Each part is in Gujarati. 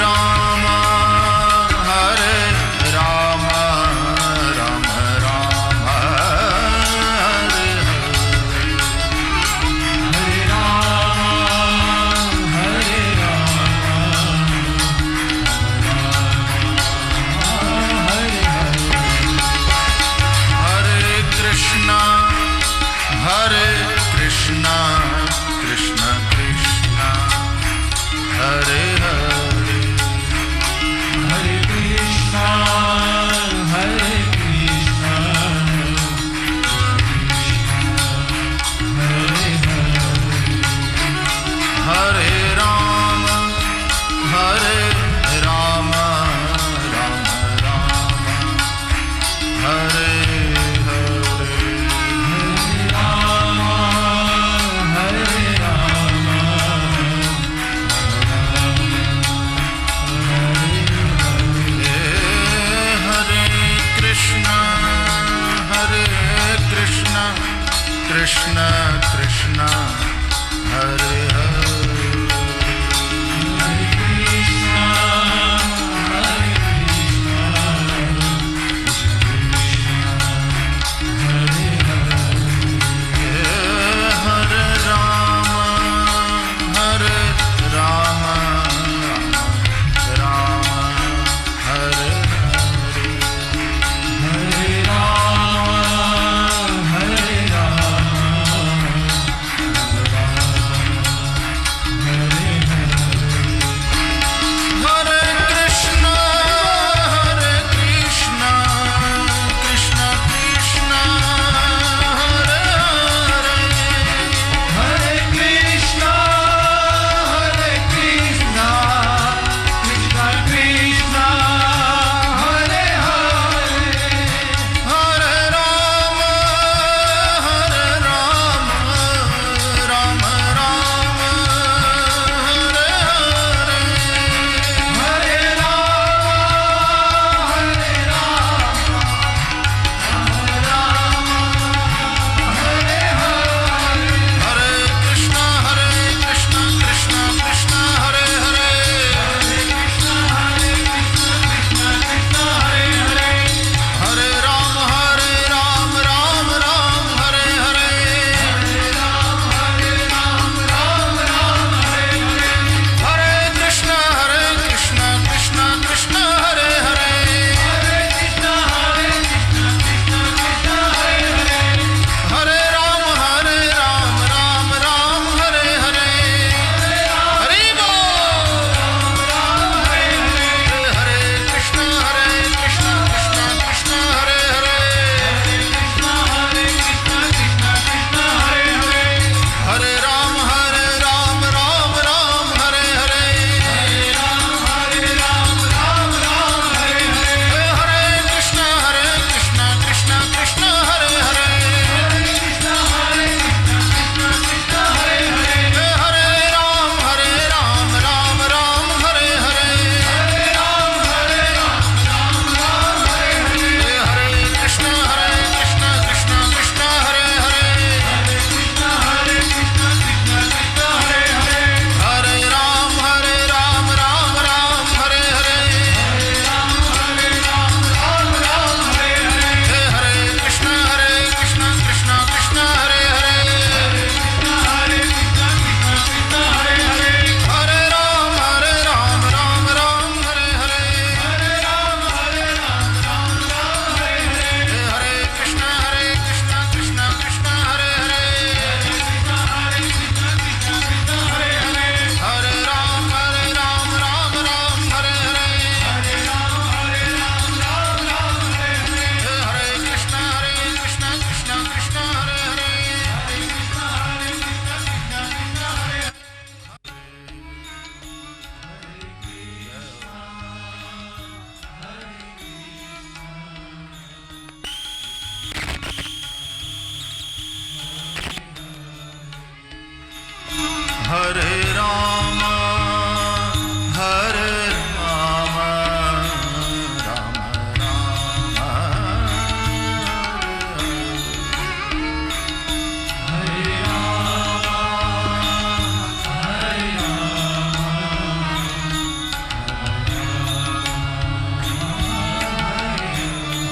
राम हरे राम राम राम हरे हरे कृष्णा कृष्ण कृष्ण हरे हरे हरे कृष्णा हरे कृष्णा हरे हरे हरे राम राम राम हरे कृष्ण कृष्ण हरे हरे हरे कृष्णा हरे कृष्णा हरे हरे हरे राम राम राम हरे हरे हरे राम हरे राम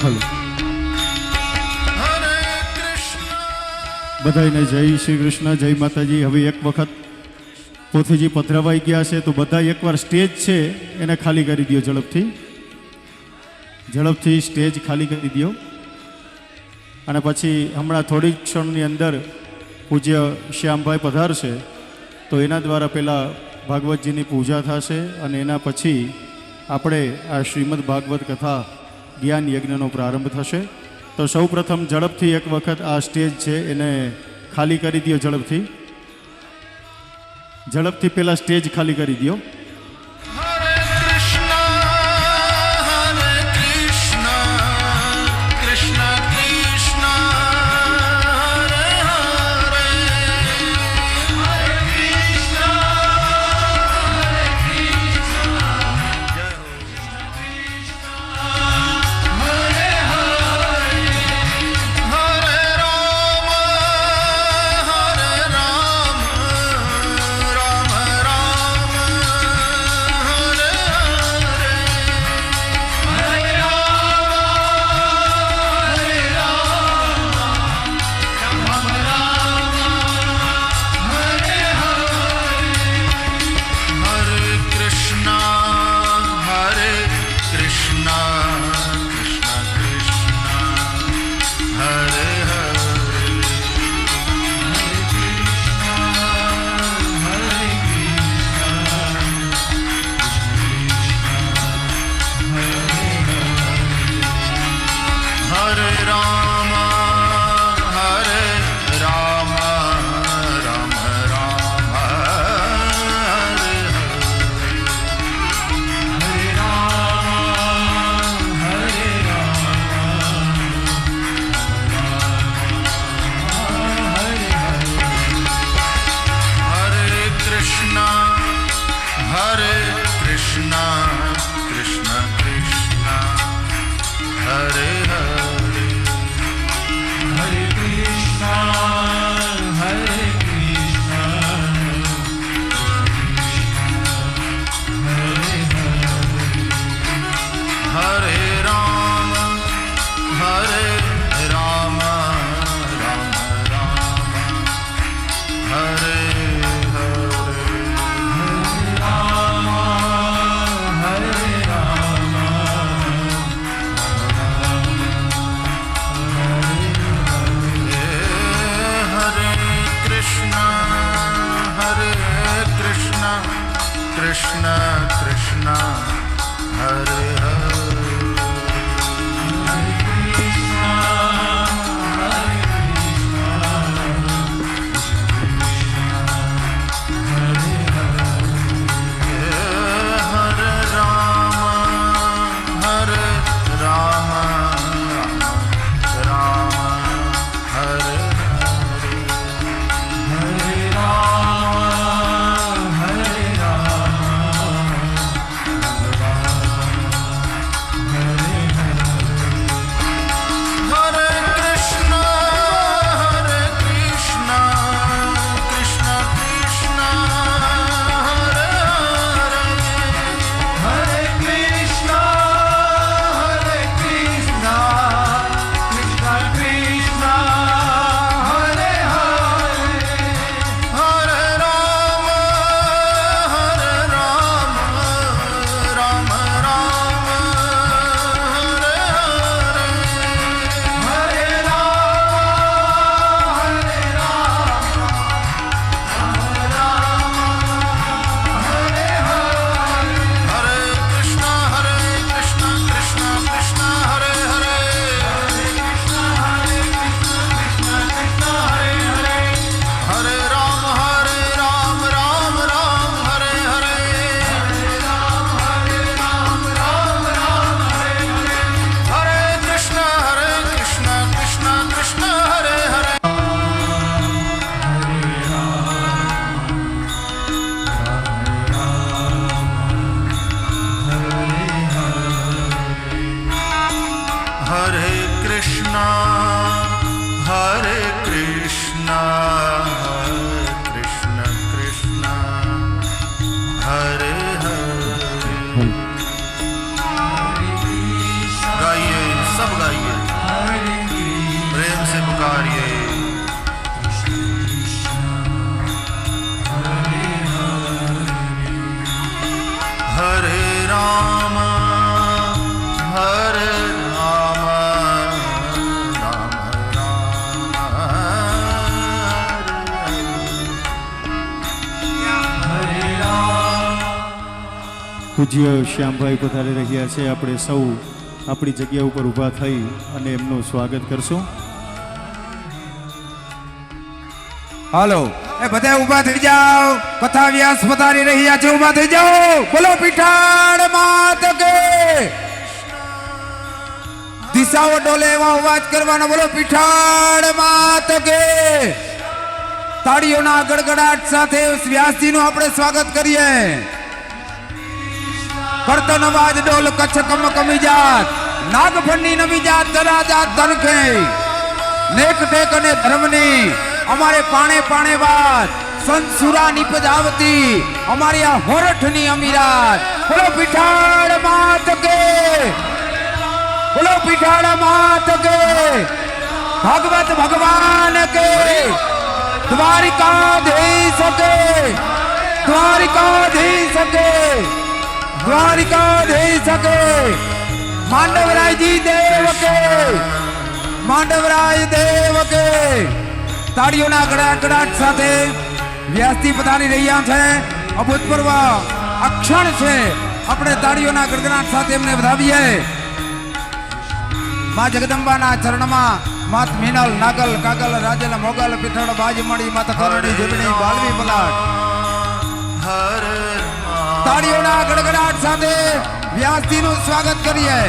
હલો Hare Krishna બધાને જય શ્રી કૃષ્ણ, જય માતાજી. હવે એક વખત પોથીજી પધરાવાઈ ગયા છે તો બધા એકવાર સ્ટેજ છે એને ખાલી કરી દો. ઝડપથી સ્ટેજ ખાલી કરી દો. અને પછી હમણાં થોડી ક્ષણની અંદર પૂજ્ય શ્યામભાઈ પધારશે તો એના દ્વારા પહેલાં ભાગવતજીની પૂજા થશે અને એના પછી આપણે આ શ્રીમદ ભાગવત કથા જ્ઞાન યજ્ઞનો પ્રારંભ થશે. તો સૌ પ્રથમ ઝડપથી એક વખત આ સ્ટેજ છે એને ખાલી કરી દો. ઝડપથી પહેલાં સ્ટેજ ખાલી કરી દો. Hare Krishna Krishna Krishna Hare Hare Hare Krishna Hare Rama Rama Rama Hare Hare Hare Krishna Krishna Krishna Hare Hare Hare Rama Rama Rama Hare Hare Krishna Krishna Krishna Hare Hare Hare Krishna Hare Krishna Hare Rama Rama Rama Hare Hare Rama Hare Rama Hare Krishna Krishna Krishna Hare Hare Hare Rama Rama Rama Hare Hare Hare Rama Hare Rama પૂજ્ય શ્યામભાઈ પધારી રહ્યા છે. આપણે સૌ આપણી જગ્યા ઉપર ઊભા થઈ અને એમનું સ્વાગત કરશું. હાલો એ બધા ઊભા થઈ જાઓ. કથા વ્યાસ પધારી રહ્યા છે, ઊભા થઈ જાઓ. બોલો પીઠાણ માત કે. દિશાઓ ડોલે એવા અવાજ કરવાનો. બોલો પીઠાણ માત કે. તાળીઓના ગડગડાટ સાથે વ્યાસજીનું આપણે સ્વાગત કરીએ. કરતન અવાજ ડોલ કચ્છ કમ કમી જાત, નાગફણની નમી જાત, જરા જાત ધનખે, નેક ટેક અને ધર્મની અમારે પાણે પાણે વાત, સંત સુરા નિપજાવતી અમારી આ હોરઠની અમીરાત. બોલો પીઠાણ માત કે. બોલો પીઠાણ માત કે. ભાગવત ભગવાન કે. દ્વારિકાધીશ કે. દ્વારિકાધીશ કે. દ્વારિકાધીશ કે. માંડવરાયજી દેવ કે. માંડવરાય દેવ કે. તાળીઓના ગડાગડાટ સાથે વ્યાસજી પધારી રહ્યા છે. અભૂતપૂર્વ અક્ષણ છે. આપણે તાળીઓના ગડગડાટ સાથે એમને વધાવીએ. માં જગદંબાના ચરણમાં માત મીનલ નાગલ કાગલ રાજલ મોગલ પીઠળ બાજમણી માતા કરણી જીવણી બાલવી પલાટ. હરે તાળીઓના ગડગડાટ સાથે વ્યાસજીનું સ્વાગત કરીએ.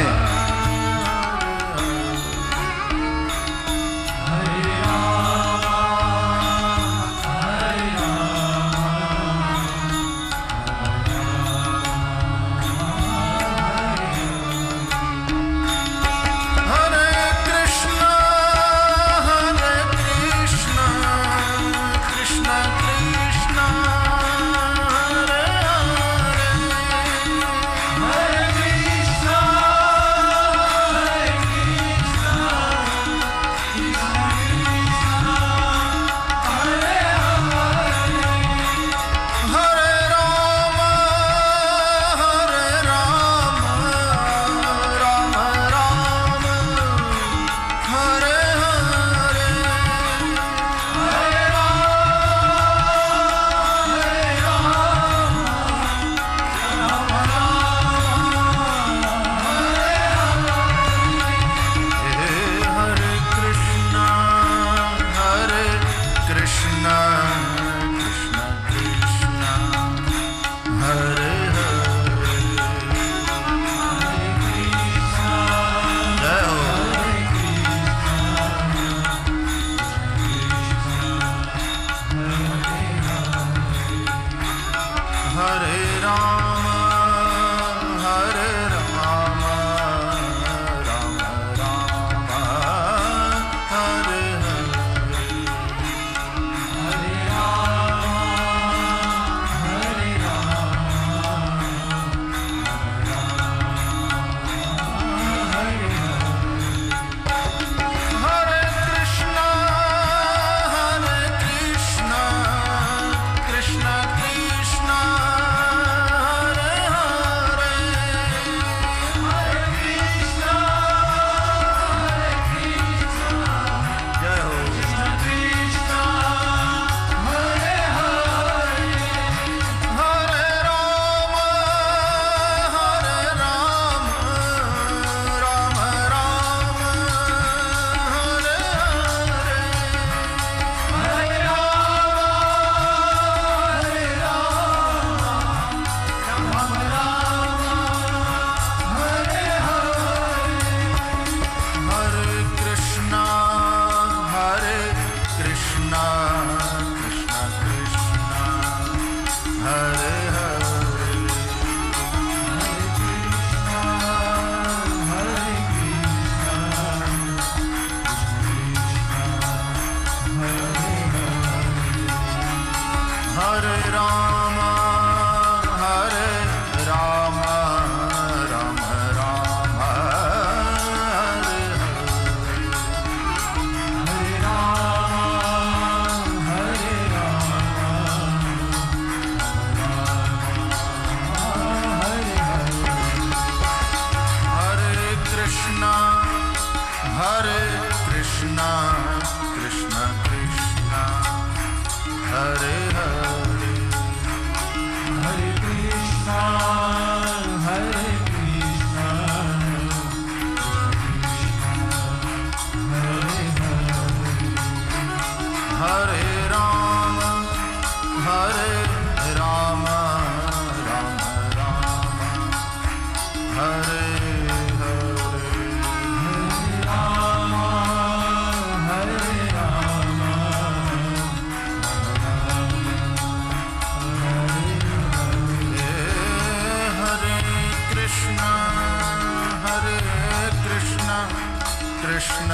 कृष्ण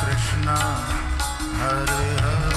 कृष्ण हरे हरे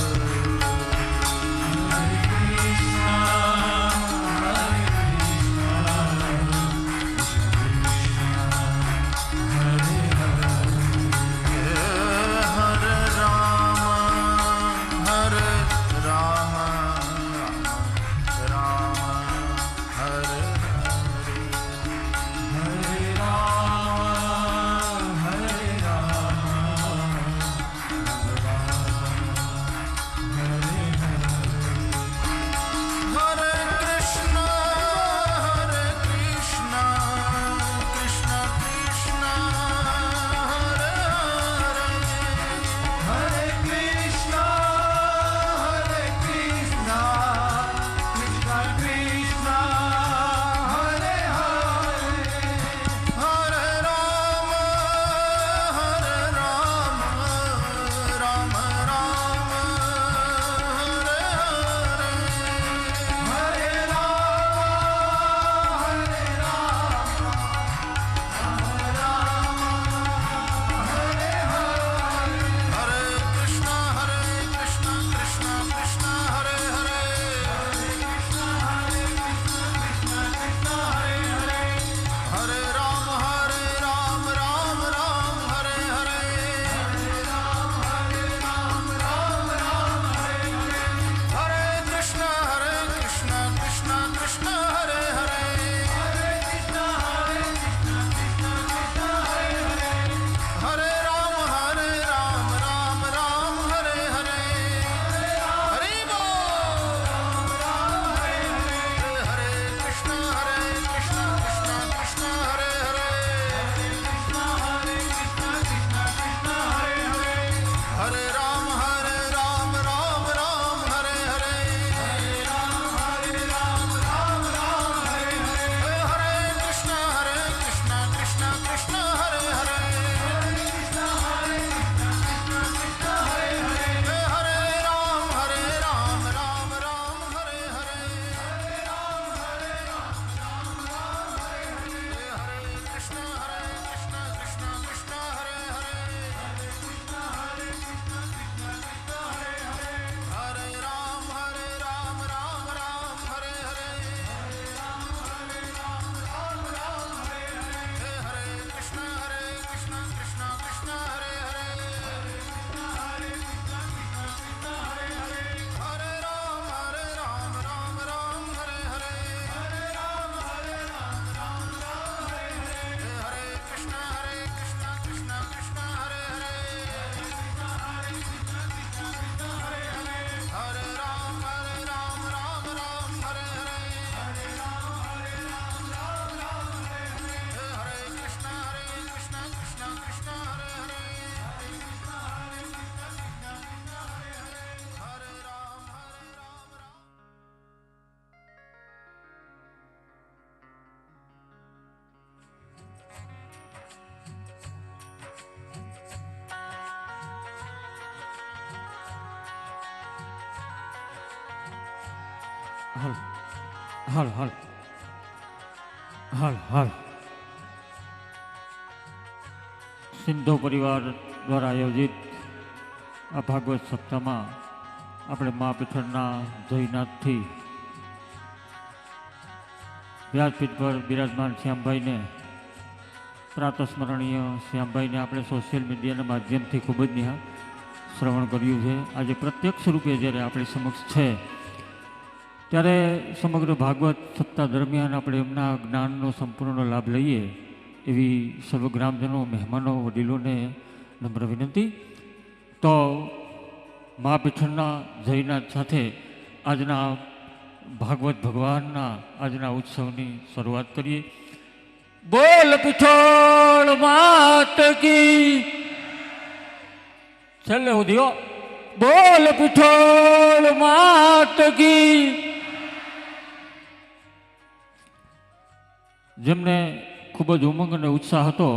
હાલ હાલ હાલ હાલ હાલ સિંધો પરિવાર દ્વારા આયોજિત આ ભાગવત સપ્તાહમાં આપણે મા પીઠળના જયનાથથી વ્યાસપીઠ પર બિરાજમાન શ્યામભાઈને પ્રાતસ્મરણીય શ્યામભાઈને આપણે સોશિયલ મીડિયાના માધ્યમથી ખૂબ જ શ્રવણ કર્યું છે. આજે પ્રત્યક્ષ રૂપે જ્યારે આપણી સમક્ષ છે ત્યારે સમગ્ર ભાગવત સપ્તાહ દરમિયાન આપણે એમના જ્ઞાનનો સંપૂર્ણ લાભ લઈએ એવી સર્વ ગ્રામજનો, મહેમાનો, વડીલોને નમ્ર વિનંતી. તો મા પીઠળના જયનાથ સાથે આજના ભાગવત ભગવાનના આજના ઉત્સવની શરૂઆત કરીએ. બોલ પીઠળ માત કી, છેલ્લે સુધી બોલ પીઠળ માત કી. જેમને ખૂબ જ ઉમંગ અને ઉત્સાહ હતો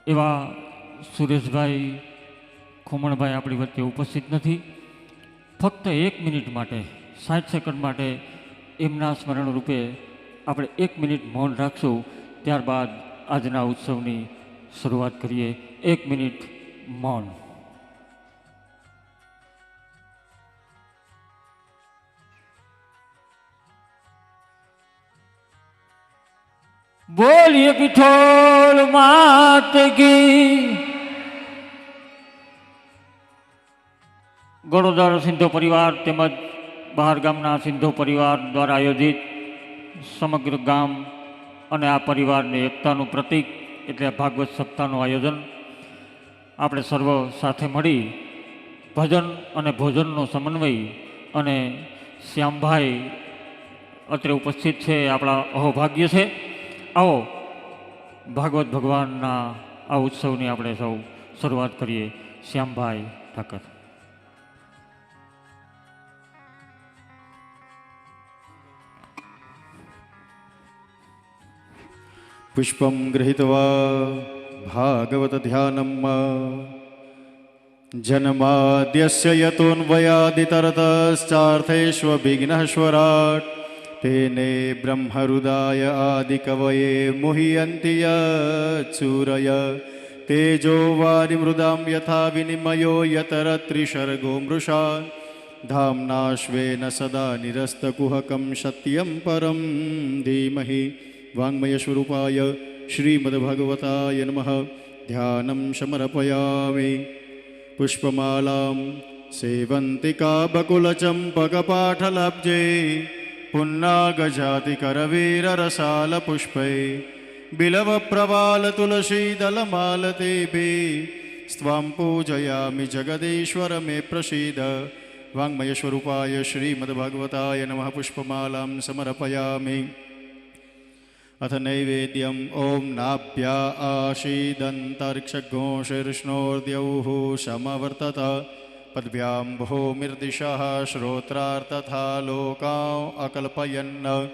એવા સુરેશભાઈ ખુમણભાઈ આપણી વચ્ચે ઉપસ્થિત નથી. ફક્ત 1 મિનિટ માટે, 60 સેકન્ડ માટે એમના સ્મરણ રૂપે આપણે 1 મિનિટ મૌન રાખશું. ત્યારબાદ આજના ઉત્સવની શરૂઆત કરીએ. 1 મિનિટ મૌન. બોલીએ વિઠ્ઠલ માત કી. ગોળોદર સિંધો પરિવાર તેમજ બહાર ગામના સિંધો પરિવાર દ્વારા આયોજિત સમગ્ર ગામ અને આ પરિવારની એકતાનું પ્રતીક એટલે ભાગવત સપ્તાહનું આયોજન આપણે સર્વ સાથે મળી ભજન અને ભોજનનો સમન્વય અને શ્યામભાઈ અત્રે ઉપસ્થિત છે આપણા અહોભાગ્ય છે. આવો ભાગવત ભગવાનના આ ઉત્સવની આપણે સૌ શરૂઆત કરીએ. શ્યામભાઈ ઠાકર. પુષ્પમ ગૃહીત્વા ભાગવત ધ્યાનમ જન્માદ્યસ્ય યતોન્વયાદિતરતશ્ચાર્થેષ્વવિઘ્નઃશ્વરાટ તેને બ્રહ્મહૃદાય આદિકવયે મુહ્યન્તિ યત્સૂરય તેજો વારિમૃદાં યથા વિનિમયો યતર ત્રિશર્ગો મૃષા ધામ્નાશ્વેન સદા નિરસ્તકુહકં સત્યં પરમ ધીમહિ. વાङ्मय स्वरूपाय श्रीमद्भगवताय नमः. ध्यानं समर्पयामि. पुष्पमालां सेवन्तिका बकुलचम्पकपाठलब्जे पुन्नागजातिकरवीररसालपुष्पै बिलवप्रवालतुलसीदलमालतेऽपि स्वां पूजयामि जगदीश्वर मे प्रसीद. वाङ्मय स्वरूपाय श्रीमद्भगवताय नमः. पुष्पमालां समर्पयामि. अथ नैवेद्यम् ॐ नाभ्या आशीदन्तर्क्षघोषिर्ष्णोर्द्यौः समवर्तत पद्भ्यां भूमिर्दिशः श्रोत्रार्तथा लोकान् अकल्पयन्.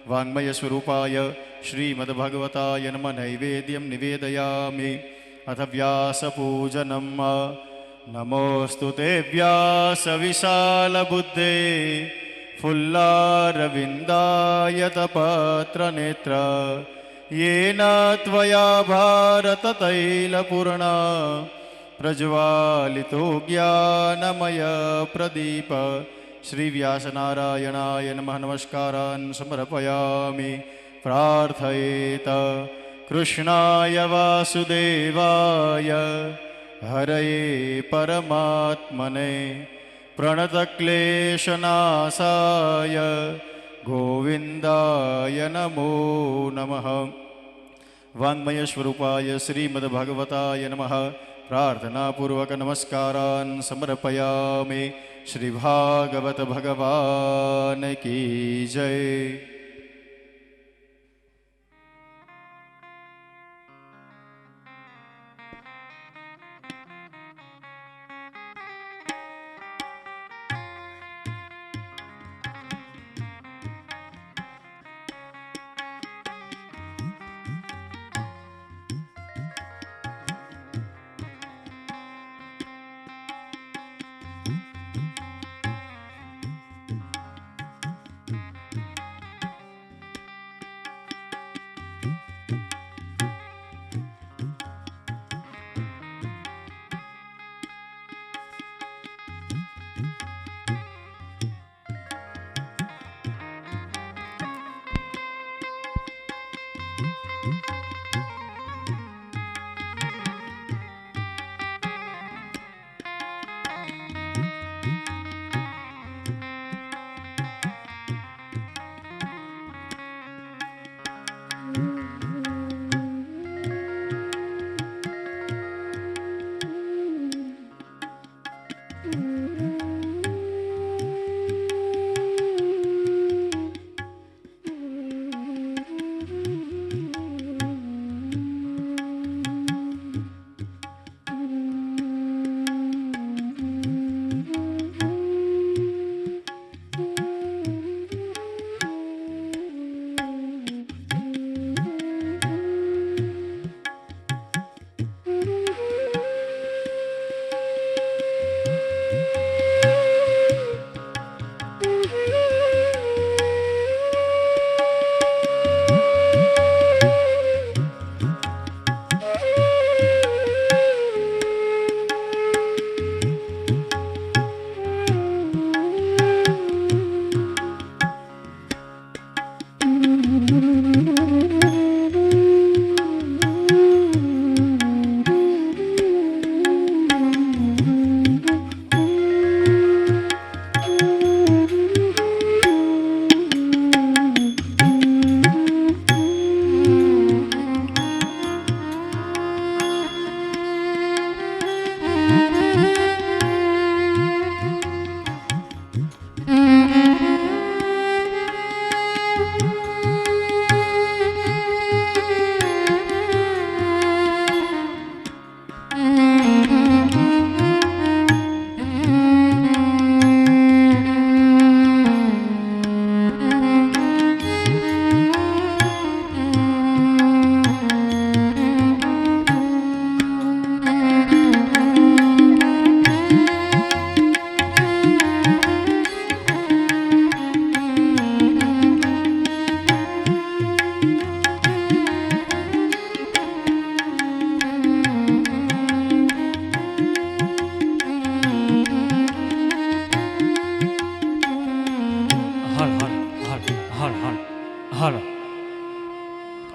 वाङ्मयस्वरूपाय श्रीमद्भगवताय नमः. नैवेद्यं निवेदयामि. अथ व्यासपूजनम्. नमोऽस्तु ते व्यासविशालबुद्धे फुल्लारविन्दायतपत्रनेत्र येन त्वया भारततैलपूर्णा प्रज्वालितो ज्ञानमयप्रदीप. श्रीव्यासनारायणाय नमः. नमस्कारान् समर्पयामि. प्रार्थयेत कृष्णाय वासुदेवाय हरये परमात्मने प्रणतक्लेशनाशाय गोविन्दाय नमो नमः. वाङ्मयस्वरूपाय श्रीमद्भगवताय नमः. प्रार्थनापूर्वक नमस्कारान् समर्पयामि. श्रीभागवत भगवान की जय.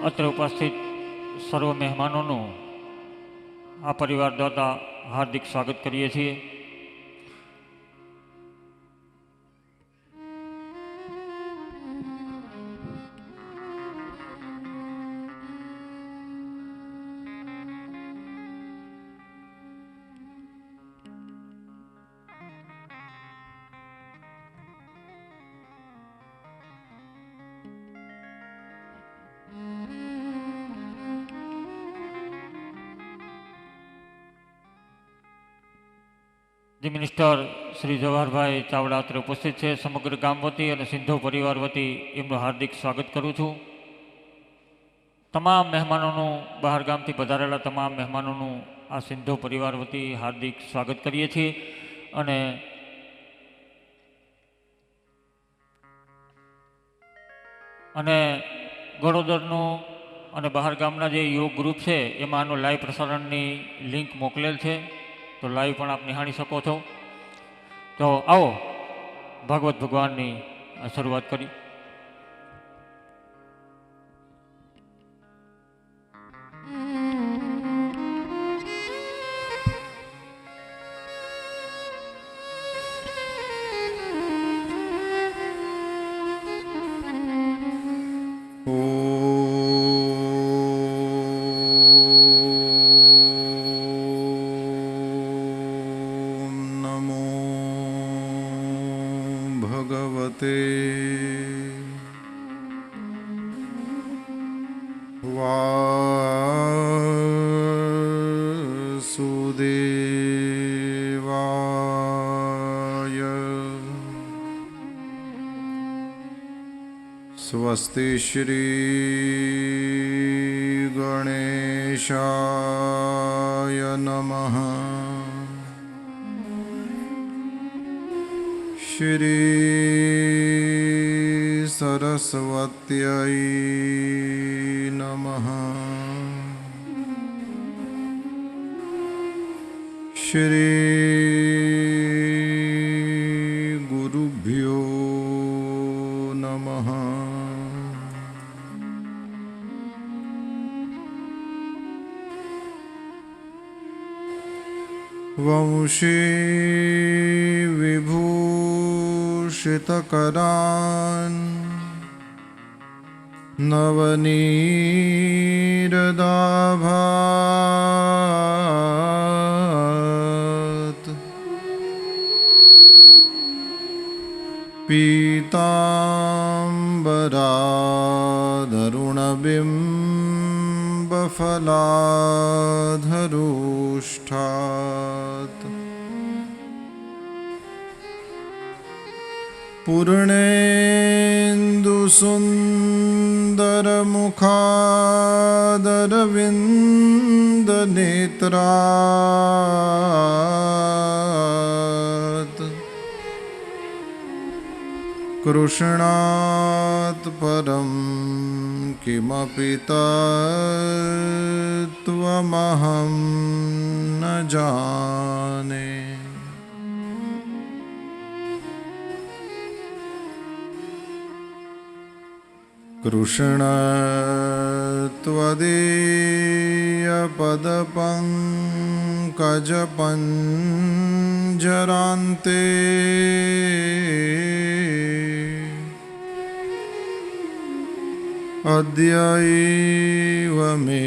અત્રે ઉપસ્થિત સર્વ મહેમાનોનું આ પરિવાર દ્વારા હાર્દિક સ્વાગત કરીએ છીએ. જી મિનિસ્ટર શ્રી જવાહરભાઈ ચાવડા અત્રે ઉપસ્થિત છે. સમગ્ર ગામ વતી અને સિંધો પરિવાર વતી એમનું હાર્દિક સ્વાગત કરું છું. તમામ મહેમાનોનું, બહાર ગામથી પધારેલા તમામ મહેમાનોનું આ સિંધો પરિવાર વતી હાર્દિક સ્વાગત કરીએ છીએ. અને ગોળોદરનું અને બહાર ગામના જે યોગ ગ્રુપ છે એમાં આનું લાઈવ પ્રસારણની લિંક મોકલેલ છે, તો લાઈવ પણ આપ નિહાળી શકો છો. તો આવો ભાગવત ભગવાનની શરૂઆત કરી. ભગવતે વાસુદેવાય. સ્વસ્તિ શ્રી ગણેશાય નમઃ. શ્રી સરસ્વત્यै નમઃ. શ્રી ગુરુભ્યો નમઃ. વંશી વિભૂષિતકરાન નવનીરદાભાત પીતાંબરાધરુણબિંબફલાધરુષ્ઠાત. પૂર્ણેन्दુસુन्दरमुखादरविन्दनेत्रात् કૃષ્ણાત પરમ કિમપિ તત્ત્વમહં ન જાને. કૃષ્ણ ત્વદીયપદપંકજપંજરાન્તે અદ્યૈવ મે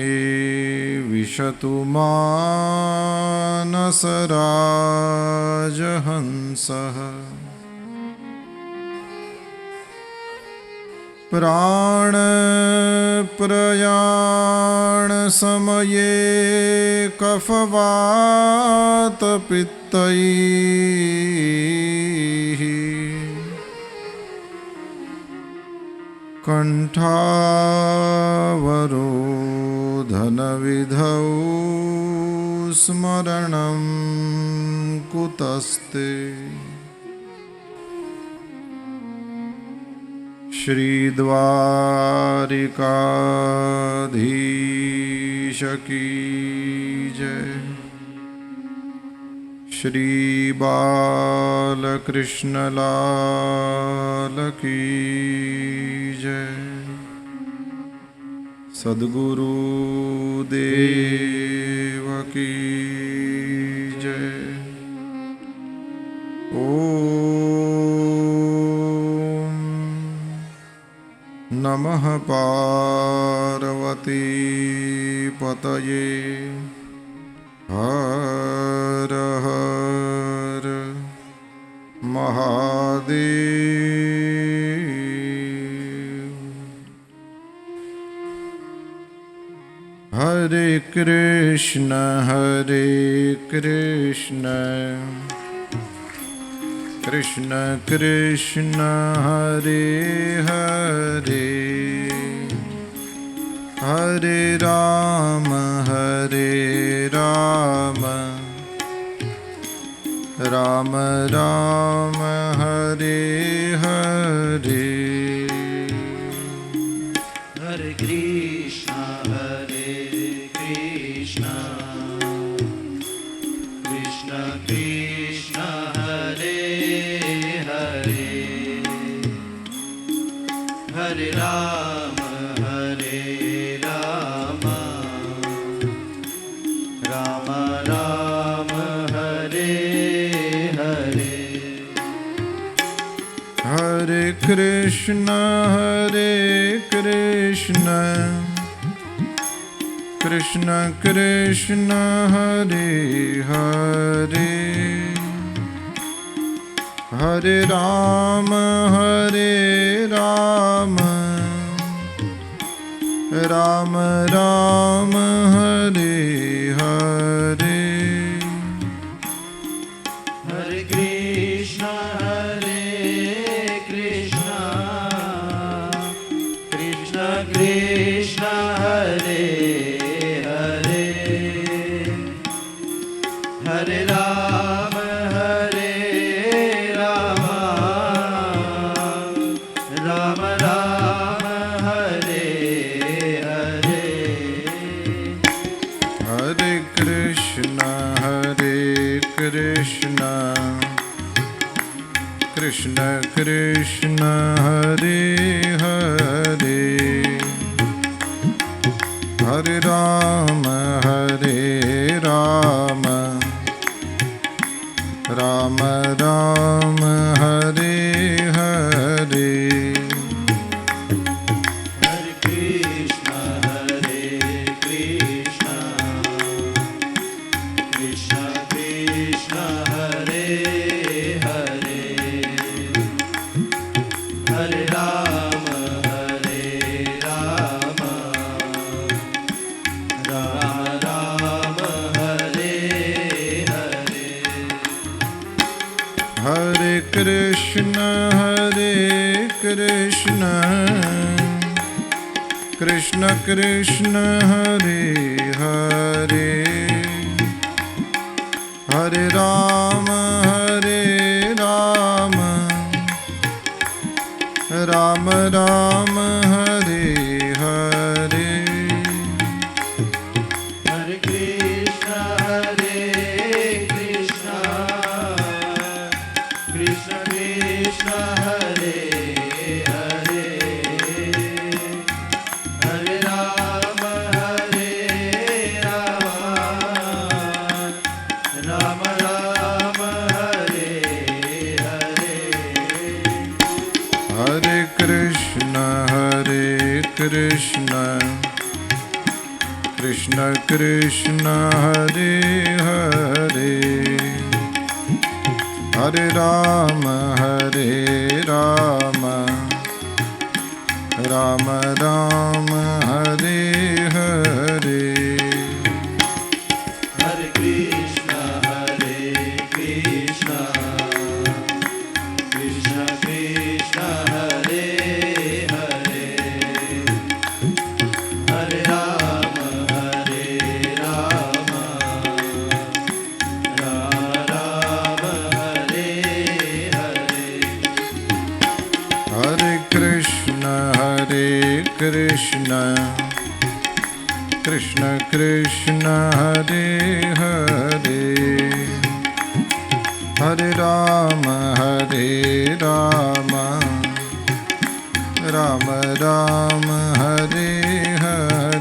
વિશતુ માનસરાજહંસઃ. પ્રાણપ્રયાણ સમયે કફવાતપિત્તૈઃ કંઠાવરોધનવિધૌ સ્મરણં કુતસ્તે. શ્રી દ્વારિકાધીશ કી જય. શ્રી બાલકૃષ્ણલાલ કી જય. સદગુરુ દેવ કી જય. ઓમ નમઃ પાર્વતી પતયે. હર હર મહાદેવ. હરે કૃષ્ણ કૃષ્ણ કૃષ્ણ હરે હરે, હરે રામ રામ રામ હરે હરે. Hare Krishna, Krishna Krishna, Hare Hare, Hare Rama, Rama Rama, Hare Hare. હરે કૃષ્ણ કૃષ્ણ કૃષ્ણ હરે હરે, હરે રામ રામ રામ હરે હરે. Hare Krishna, Krishna Krishna, Hare Hare, Hare Rama, Rama Rama, Hare Hare. હરે કૃષ્ણ કૃષ્ણ કૃષ્ણ હરે હરે, હરે રામ રામ રામ હરે હરે. Hare Krishna, Krishna Krishna, Hare Hare, Hare Rama, Rama Hare Hare. હરે કૃષ્ણ કૃષ્ણ કૃષ્ણ હરે હરે, હરે રામ રામ રામ હરે હરે. Hare Krishna, Krishna Krishna, Hare Hare, Hare Rama, Rama Rama, Hare Hare. હરે કૃષ્ણ કૃષ્ણ કૃષ્ણ હરે હરે, હરે રામ રામ રામ હરે હરે. Hare Krishna, Krishna Krishna, Hare Hare, Hare Rama, Rama Rama, Hare Hare. હરે કૃષ્ણ કૃષ્ણ કૃષ્ણ હરે હરે, હરે રામ રામ રામ હરે હરે.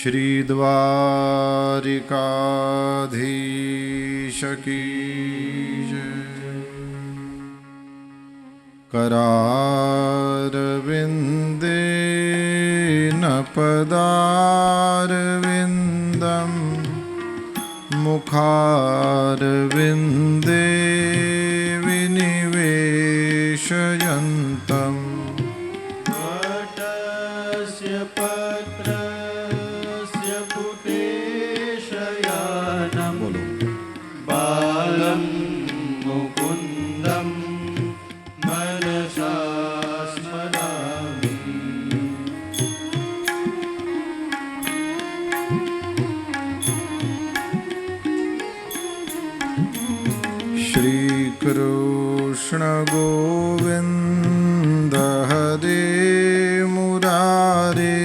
શ્રી દ્વારિકાધીશ કી જય. करारविन्देन पदारविन्दं मुखारविन्दे विनिवेशयन्तम् वटस्य पत्रस्य पुटेशयानं बालं मुकुन्दं मनसा स्मरामि. श्रीकृष्ण गोविन्द हरे मुरारे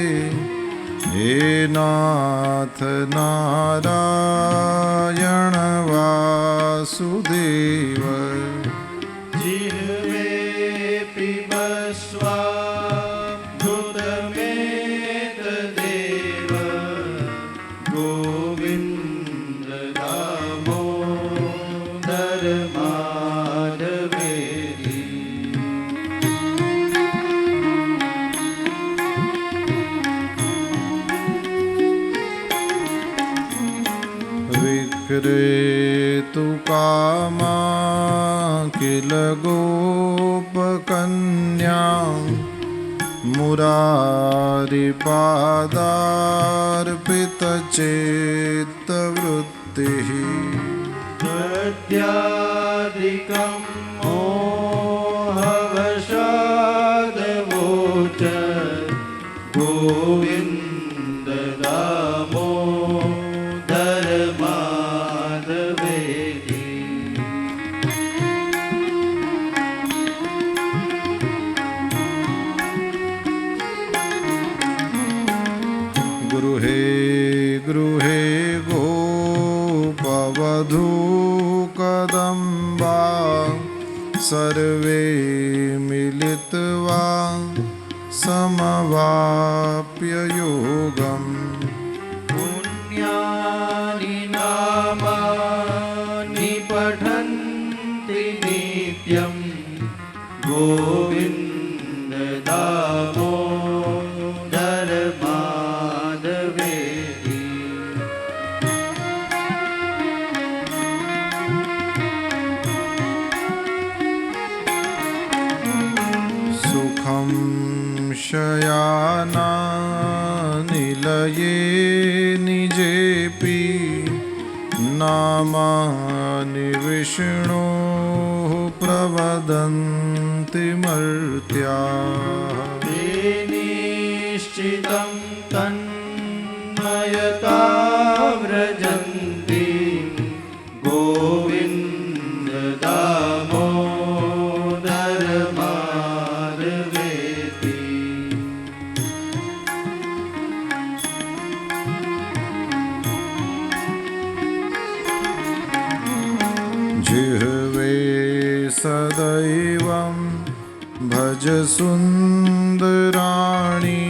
हे नाथ नारायण वासुदेव. जिह्वे पिबस्वामृतमेतदेव गोविन्द दामोदर माधवेति. विक्रेतु कामा किल गोपकन्या मुरारिपादार्पितचेत्तवृत्तिः. हृद्यादिकं मोहवशादवोच गोविन्द दामोदर माधवेति. गृहे गृहे गोपवधूकदम्बा सर्वे मिलित्वा समवाप्य योगम्. पुण्यानि नामानि पठन्ति नित्यं गोविन्द दामोदर माधवेति. सुखं शयानानिलये निजेऽपि नामानि विष्णोः प्रवदन्ति मर्त्याः. ते निश्चितं तन्मयता व्रजन्ति गोविन्द दामोदर माधवेति. जिह्वे सदैवं भज सुन्दराणि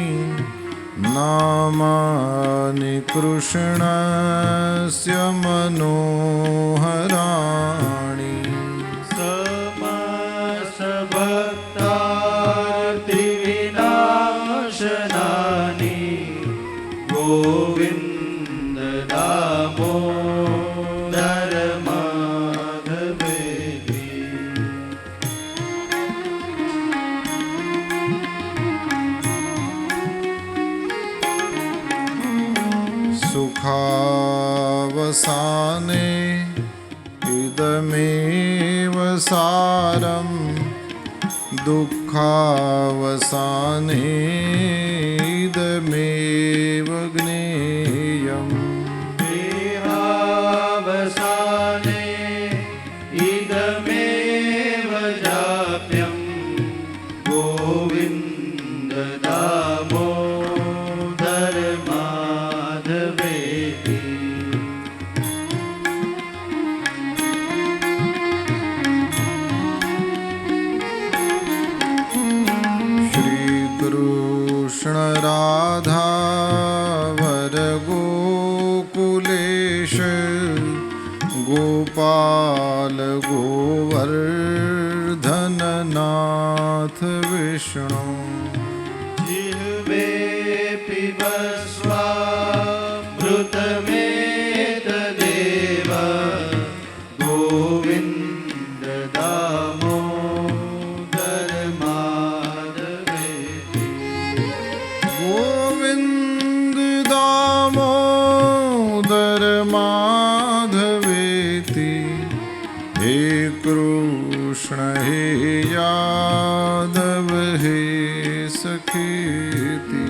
नामानि कृष्णस्य मनोहराणि. समस्तभक्तार्तिविनाशनानि गोविन्द दामोदर माधवेति. सुखावसाने इदमेव सारं दुःखावसाने इदमेव ज्ञेयम्. देहावसाने इदमेव जाप्यं गोविन्द दामोदर माधवेति. श्रीकृष्ण राधा गोपाल गोवर्धननाथ विष्णु जिह्वे पिबस्वामृतमेतदेव गोविन्द दामोदर माधवेति गोविन्द दामोदर माधवेति हे कृष्ण हे यादव हे सखेति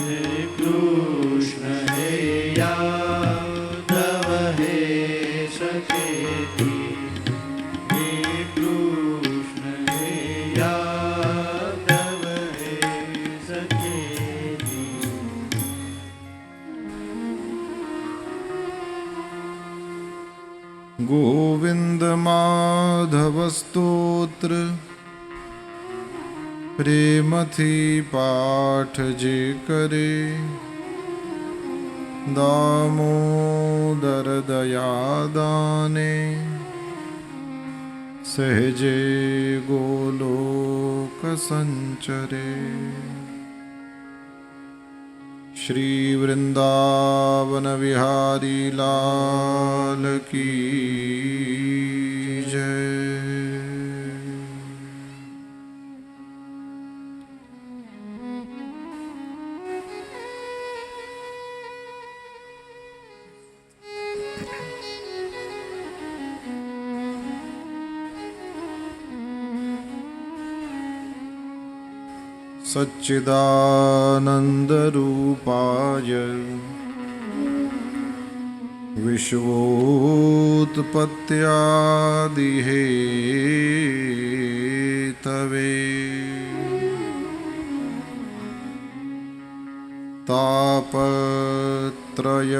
हे कृष्ण हे यादव हे सखेति हे कृष्ण हे यादव हे सखेति गोविंद माधव स्तोत्र प्रेमथी पाठ जे करे दामोदर दयादाने सहजे गोलोक संचरे श्री वृंदावन विहारी लाल की जय। सच्चिदानन्दरूपाय विश्वोत्पत्त्यादिहेतवे तापत्रय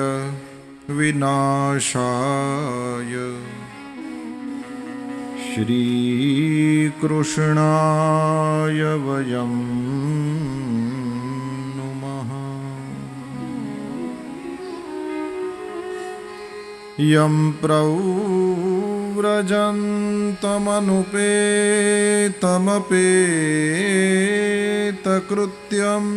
विनाशाय श्रीकृष्णाय वयं नुमः। यं प्रव्रजन्तमनुपेतमपेतकृत्यम्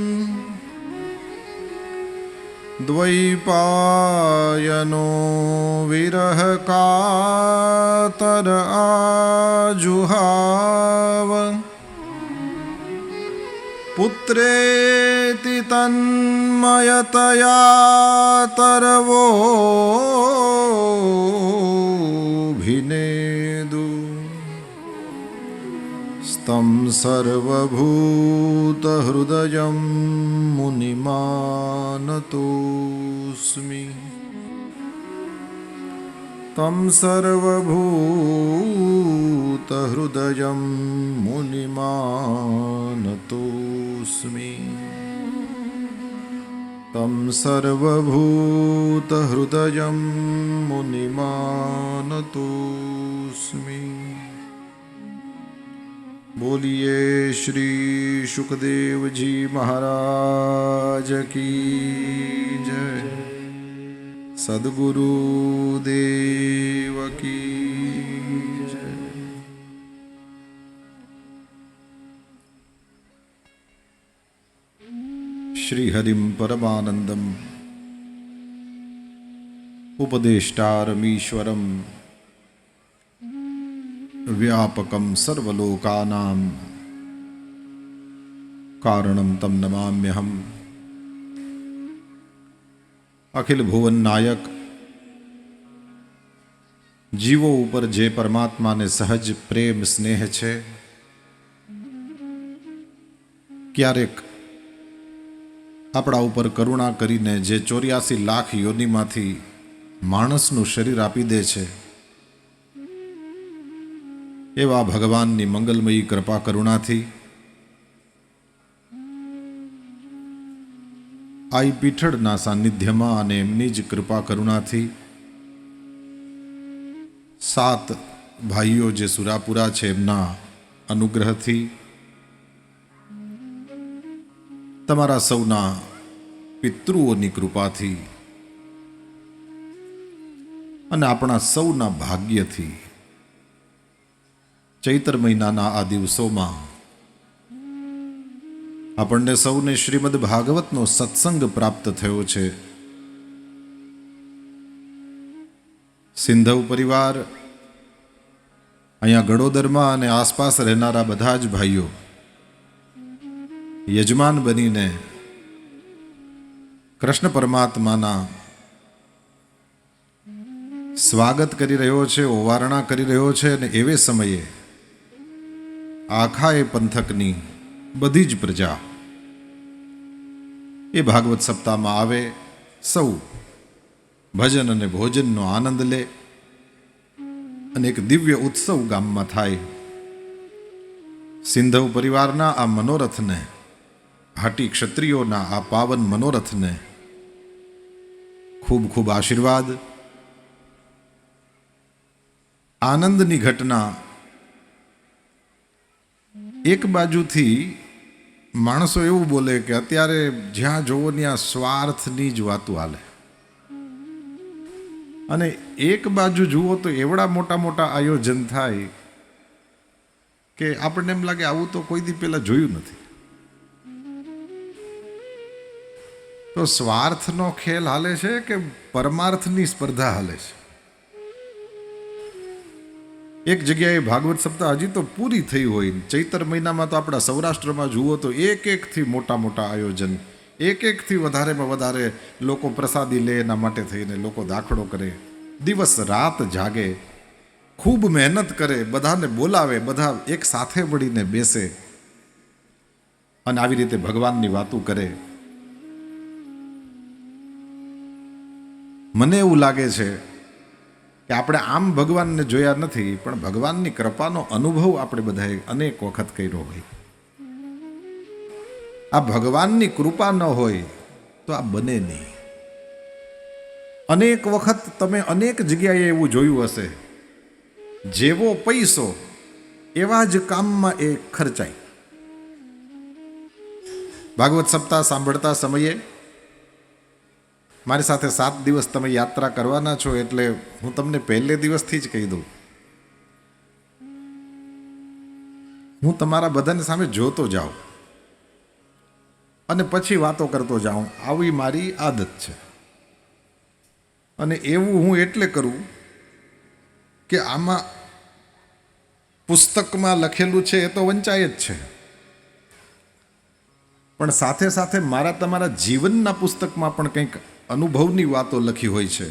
द्वैपायनो विरहकातर आजुहाव पुत्रेति तन्मयतया तरवोभिनेदु तं सर्वभूतहृदयं मुनिमानतोऽस्मि। तं सर्वभूतहृदयं मुनिमानतोऽस्मि। तं सर्वभूतहृदयं मुनिमानतोऽस्मि। बोलिए श्री सुखदेव जी महाराज की जय। सद्गुरु देव की जय। श्री हरिम परमानंदम उपदेष्टारमीश्वरम व्यापकं सर्वलोकानां कारणं तं नमाम्यहम्। अखिल भुवन नायक जीवो ઉપર જે પરમાત્માને સહજ પ્રેમ સ્નેહ છે, ક્યારેક આપણા ઉપર કરુણા કરીને જે 84 લાખ યોનિમાંથી માણસનું શરીર આપી દે છે, એવા ભગવાનની મંગલમયી કૃપા કરુણાથી આઈ પીઠળના સાનિધ્યમાં અને એમની જ કૃપા કરુણાથી 7 ભાઈઓ જે સુરાપુરા છે એમના અનુગ્રહથી તમારા સૌના પિતૃઓની કૃપાથી અને આપણા સૌના ભાગ્યથી ચૈત્ર મહિનાના આ દિવસોમાં આપણને સૌને શ્રીમદ ભાગવતનો સત્સંગ પ્રાપ્ત થયો છે. સિંધવ પરિવાર, અહીંયા ગડોદરમાં અને આસપાસ રહેનારા બધા જ ભાઈઓ યજમાન બનીને કૃષ્ણ પરમાત્માના સ્વાગત કરી રહ્યો છે, ઓવારણા કરી રહ્યો છે. અને એવે સમયે આખા એ પંથકની બધી જ પ્રજા એ ભાગવત સપ્તાહમાં આવે, સૌ ભજન અને ભોજનનો આનંદ લે અને એક દિવ્ય ઉત્સવ ગામમાં થાય. સિંધવ પરિવારના આ મનોરથને, ભાટી ક્ષત્રિયોના આ પાવન મનોરથને ખૂબ ખૂબ આશીર્વાદ. આનંદની ઘટના. એક બાજુથી માણસો એવું બોલે કે અત્યારે જ્યાં જોવો ત્યાં સ્વાર્થની જ વાતો હાલે, અને એક બાજુ જુઓ તો એવડા મોટા મોટા આયોજન થાય કે આપણને એમ લાગે આવું તો કોઈ દી પહેલા જોયું નથી. તો સ્વાર્થનો ખેલ હાલે છે કે પરમાર્થની સ્પર્ધા હાલે છે? એક જગ્યાએ ભાગવત સપ્તાહ હજી તો પૂરી થઈ હોય, ચૈત્ર મહિનામાં તો આપણા સૌરાષ્ટ્રમાં જુઓ તો એક એકથી મોટા મોટા આયોજન, એક એકથી વધારેમાં વધારે લોકો પ્રસાદી લે, એના માટે થઈને લોકો દાખલો કરે, દિવસ રાત જાગે, ખૂબ મહેનત કરે, બધાને બોલાવે, બધા એક સાથે મળીને બેસે અને આવી રીતે ભગવાનની વાતો કરે. મને એવું લાગે છે કે આપણે આમ ભગવાનને જોયા નથી, પણ ભગવાનની કૃપાનો અનુભવ આપણે બધાએ અનેક વખત કર્યો હોય. આ ભગવાનની કૃપા ન હોય તો આ બને નહીં. અનેક વખત તમે અનેક જગ્યાએ એવું જોયું હશે, જેવો પૈસો એવા જ કામમાં એ ખર્ચાય. ભાગવત સપ્તાહ સાંભળતા સમયે મારી સાથે 7 દિવસ તમે યાત્રા કરવાના છો, એટલે હું તમને પહેલે દિવસથી જ કહી દઉં, હું તમારા બધાની સામે જોતો જાઉં અને પછી વાતો કરતો જાઉં, આવી મારી આદત છે. અને એવું હું એટલે કરું કે આમાં પુસ્તકમાં લખેલું છે એ તો વંચાય જ છે, પણ સાથે સાથે મારા તમારા જીવનના પુસ્તકમાં પણ કંઈક અનુભવની વાતો લખી હોય છે.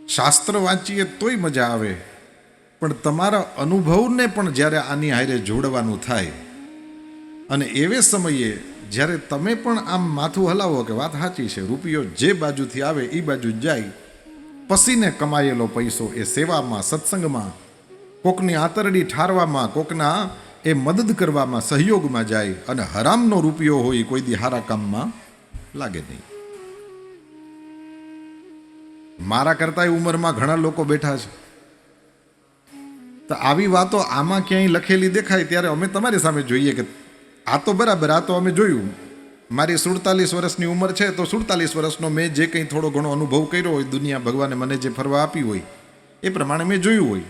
શાસ્ત્ર વાંચીએ તોય મજા આવે, પણ તમારા અનુભવને પણ જ્યારે આની હારે જોડવાનું થાય, અને એવે સમયે જ્યારે તમે પણ આમ માથું હલાવો કે વાત સાચી છે, રૂપિયો જે બાજુથી આવે એ બાજુ જાય, પસીને કમાયેલો પૈસો એ સેવામાં, સત્સંગમાં, કોકની આંતરડી ઠારવામાં, કોકના એ મદદ કરવામાં, સહયોગમાં જાય, અને હરામનો રૂપિયો હોય કોઈ દી હારા કામમાં લાગે નહીં. મારા કરતા ઉંમરમાં ઘણા લોકો બેઠા છે, તો આવી વાતો આમાં ક્યાંય લખેલી દેખાય ત્યારે અમે તમારી સામે જોઈએ કે આ તો બરાબર, આ તો અમે જોયું. મારી 47 વર્ષની ઉંમર છે, તો 47 વર્ષનો મેં જે કંઈ થોડો ઘણો અનુભવ કર્યો હોય, દુનિયા ભગવાને મને જે ફરવા આપી હોય એ પ્રમાણે મેં જોયું હોય.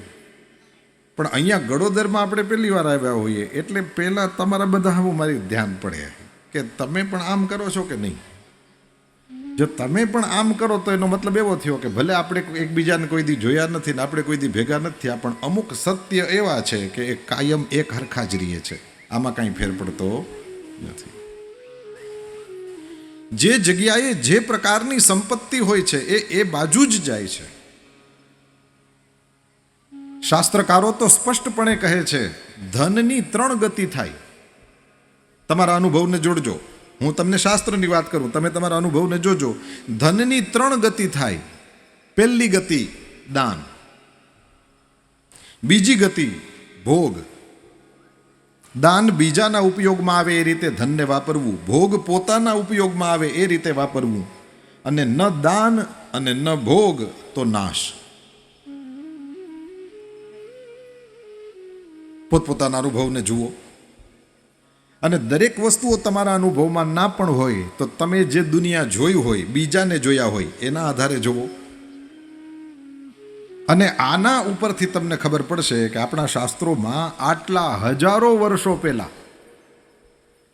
પણ અહીંયા ગડોદરમાં આપણે પહેલી વાર આવ્યા હોઈએ, એટલે પહેલાં તમારા બધા મારી ધ્યાન પડે કે તમે પણ આમ કરો છો કે નહીં. જો તમે પણ આમ કરો તો એનો મતલબ એવો થયો કે ભલે આપણે એકબીજાને કોઈ દી જોયા નથી ને આપણે કોઈ દી ભેગા નથી થયા, પણ અમુક સત્ય એવા છે કે એ કાયમ એક હરખા જ રહીએ છે, આમાં કાંઈ ફેર પડતો નથી. જે જગ્યાએ જે પ્રકારની સંપત્તિ હોય છે એ બાજુ જ જાય છે. શાસ્ત્રકારો તો સ્પષ્ટપણે કહે છે ધનની 3 ગતિ થાય. તમારા અનુભવને જોડજો, હું તમને શાસ્ત્રની વાત કરું, તમે તમારા અનુભવને જોજો. ધનની 3 ગતિ થાય. પહેલી ગતિ દાન, બીજી ગતિ ભોગ. દાન બીજાના ઉપયોગમાં આવે એ રીતે ધનને વાપરવું, ભોગ પોતાના ઉપયોગમાં આવે એ રીતે વાપરવું, અને ન દાન અને ન ભોગ તો નાશ. પોતપોતાના અનુભવને જુઓ, અને દરેક વસ્તુઓ તમારા અનુભવમાં ના પણ હોય તો તમે જે દુનિયા જોઈ હોય, બીજાને જોયા હોય, એના આધારે જુઓ. અને આના ઉપરથી તમને ખબર પડશે કે આપણા શાસ્ત્રોમાં આટલા હજારો વર્ષો પહેલાં